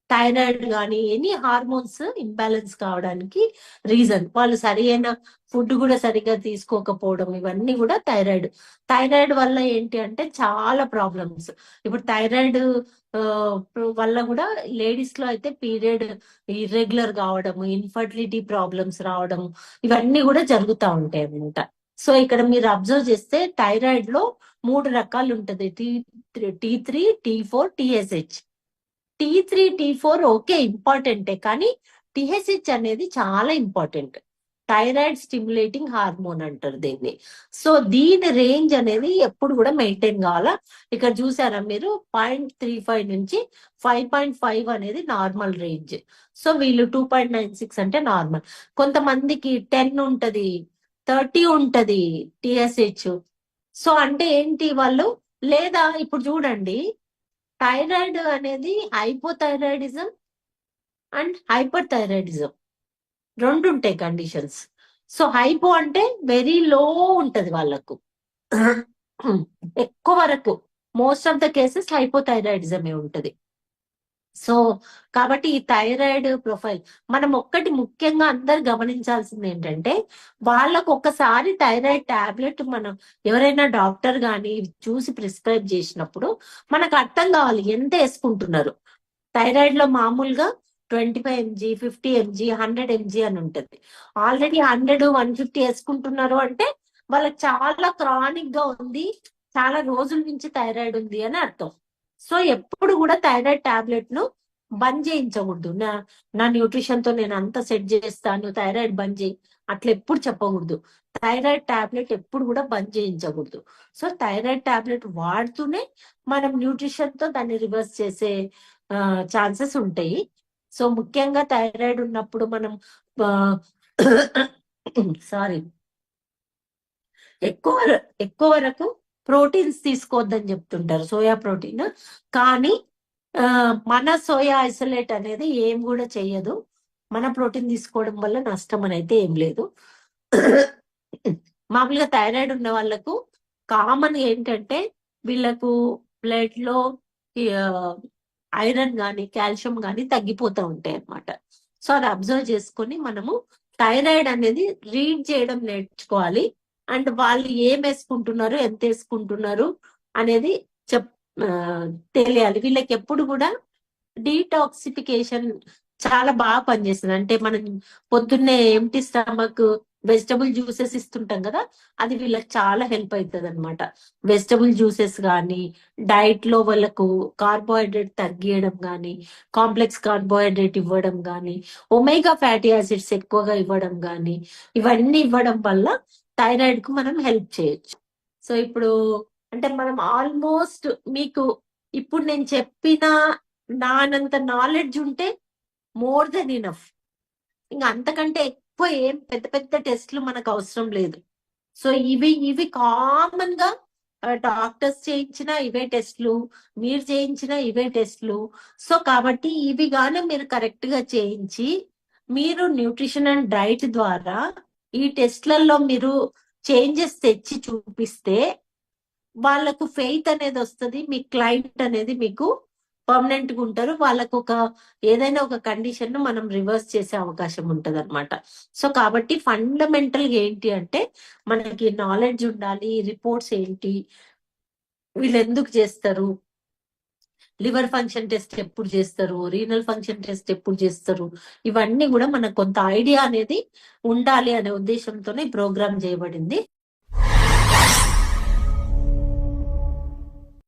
థైరాయిడ్ కానీ ఎనీ హార్మోన్స్ ఇంబ్యాలెన్స్ కావడానికి రీజన్. వాళ్ళు సరైన ఫుడ్ కూడా సరిగ్గా తీసుకోకపోవడం, ఇవన్నీ కూడా థైరాయిడ్ వల్ల ఏంటి అంటే చాలా ప్రాబ్లమ్స్. ఇప్పుడు థైరాయిడ్ వల్ల కూడా లేడీస్ లో అయితే పీరియడ్ ఇర్రెగ్యులర్ కావడం, ఇన్ఫర్టిలిటీ ప్రాబ్లమ్స్ రావడం, ఇవన్నీ కూడా జరుగుతూ ఉంటాయి అన్నమాట. సో ఇక్కడ మీరు అబ్జర్వ్ చేస్తే థైరాయిడ్ లో 3 రకాలు ఉంటది, T3, T4, TSH. T3, T4 okay ఇంపార్టెంటే, కానీ TSH అనేది చాలా ఇంపార్టెంట్. థైరాయిడ్ స్టిమ్యులేటింగ్ హార్మోన్ అంటారు దీన్ని. సో దీని రేంజ్ అనేది ఎప్పుడు కూడా మెయింటైన్ కావాలా. ఇక్కడ చూసారా మీరు 0.35 నుంచి 5.5 అనేది నార్మల్ రేంజ్. సో వీళ్ళు 2.96 అంటే నార్మల్. కొంతమందికి 10 ఉంటది, 30 ఉంటది TSH. సో అంటే ఏంటి వాళ్ళు, లేదా ఇప్పుడు చూడండి థైరాయిడ్ అనేది హైపోథైరాయిడిజం అండ్ హైపర్ థైరాయిడిజం 2 ఉంటాయి కండిషన్స్. సో హైపో అంటే వెరీ లో ఉంటది వాళ్ళకు, ఎక్కువ వరకు మోస్ట్ ఆఫ్ ద కేసెస్ హైపోథైరాయిడిజమే ఉంటది. సో కాబట్టి ఈ థైరాయిడ్ ప్రొఫైల్ మనం ఒక్కటి ముఖ్యంగా అందరు గమనించాల్సింది ఏంటంటే, వాళ్ళకు ఒక్కసారి థైరాయిడ్ టాబ్లెట్ మనం ఎవరైనా డాక్టర్ కానీ చూసి ప్రిస్క్రైబ్ చేసినప్పుడు మనకు అర్థం కావాలి ఎంత వేసుకుంటున్నారు. థైరాయిడ్ లో మామూలుగా 25 mg, 50 mg, 100 mg అని ఉంటది. ఆల్రెడీ 100, 150 వేసుకుంటున్నారు అంటే వాళ్ళకి చాలా క్రానిక్ గా ఉంది, చాలా రోజుల నుంచి థైరాయిడ్ ఉంది అని అర్థం. సో ఎప్పుడు కూడా థైరాయిడ్ టాబ్లెట్ ను బంద్ చేయించకూడదు. నా న్యూట్రిషన్ తో నేను అంతా సెట్ చేస్తాను, థైరాయిడ్ బంద్ చేయి అట్లా ఎప్పుడు చెప్పకూడదు. థైరాయిడ్ టాబ్లెట్ ఎప్పుడు కూడా బంద్ చేయించకూడదు. సో థైరాయిడ్ టాబ్లెట్ వాడుతూనే మనం న్యూట్రిషన్ తో దాన్ని రివర్స్ చేసే ఛాన్సెస్ ఉంటాయి. సో ముఖ్యంగా థైరాయిడ్ ఉన్నప్పుడు మనం సారీ ఎక్కువ వరకు ప్రోటీన్స్ తీసుకోవద్దని చెప్తుంటారు, సోయా ప్రోటీన్. కానీ మన సోయా ఐసోలేట్ అనేది ఏం కూడా చెయ్యదు. మన ప్రోటీన్ తీసుకోవడం వల్ల నష్టం అనేది ఏం లేదు. మామూలుగా థైరాయిడ్ ఉన్న వాళ్ళకు కామన్ ఏంటంటే వీళ్ళకు బ్లడ్ లో ఐరన్ కానీ కాల్షియం కానీ తగ్గిపోతూ ఉంటాయి అన్నమాట. సో అది అబ్జర్వ్ చేసుకొని మనము థైరాయిడ్ అనేది రీడ్ చేయడం నేర్చుకోవాలి. అండ్ వాళ్ళు ఏం వేసుకుంటున్నారు, ఎంత వేసుకుంటున్నారు అనేది తెలియాలి. వీళ్ళకి ఎప్పుడు కూడా డీటాక్సిఫికేషన్ చాలా బాగా పనిచేస్తుంది. అంటే మనం పొద్దున్నే ఎంటీ స్టమక్ వెజిటబుల్ జ్యూసెస్ ఇస్తుంటాం కదా, అది వీళ్ళకి చాలా హెల్ప్ అవుతుంది అనమాట. వెజిటబుల్ జ్యూసెస్ కానీ, డైట్ లో వాళ్ళకు కార్బోహైడ్రేట్ తగ్గియడం కానీ, కాంప్లెక్స్ కార్బోహైడ్రేట్ ఇవ్వడం కానీ, ఒమేగా ఫ్యాటీ యాసిడ్స్ ఎక్కువగా ఇవ్వడం కానీ, ఇవన్నీ ఇవ్వడం వల్ల థైరాయిడ్ కు మనం హెల్ప్ చేయొచ్చు. సో ఇప్పుడు అంటే మనం ఆల్మోస్ట్ మీకు ఇప్పుడు నేను చెప్పిన నానంత నాలెడ్జ్ ఉంటే మోర్ దెన్ ఇనఫ్. ఇంకా అంతకంటే ఎక్కువ ఏం పెద్ద పెద్ద టెస్ట్లు మనకు అవసరం లేదు. సో ఇవి కామన్ గా డాక్టర్స్ చేయించిన ఇవే టెస్ట్లు, మీరు చేయించిన ఇవే టెస్ట్లు. సో కాబట్టి ఇవి గానే మీరు కరెక్ట్ గా చేయించి మీరు న్యూట్రిషన్ అండ్ డైట్ ద్వారా ఈ టెస్ట్లలో మీరు చేంజెస్ తెచ్చి చూపిస్తే వాళ్ళకు ఫెయిత్ అనేది వస్తుంది. మీ క్లయింట్ అనేది మీకు పర్మనెంట్ గా ఉంటారు. వాళ్ళకు ఏదైనా ఒక కండిషన్ ను మనం రివర్స్ చేసే అవకాశం ఉంటది అనమాట. సో కాబట్టి ఫండమెంటల్ గా ఏంటి అంటే మనకి నాలెడ్జ్ ఉండాలి. రిపోర్ట్స్ ఏంటి, వీళ్ళు ఎందుకు చేస్తారు, లివర్ ఫంక్షన్ టెస్ట్ ఎప్పుడు చేస్తారు, రీనల్ ఫంక్షన్ టెస్ట్ ఎప్పుడు చేస్తారు, ఇవన్నీ కూడా మనకు కొంత ఐడియా అనేది ఉండాలి అనే ఉద్దేశంతోనే ప్రోగ్రామ్ చేయబడింది.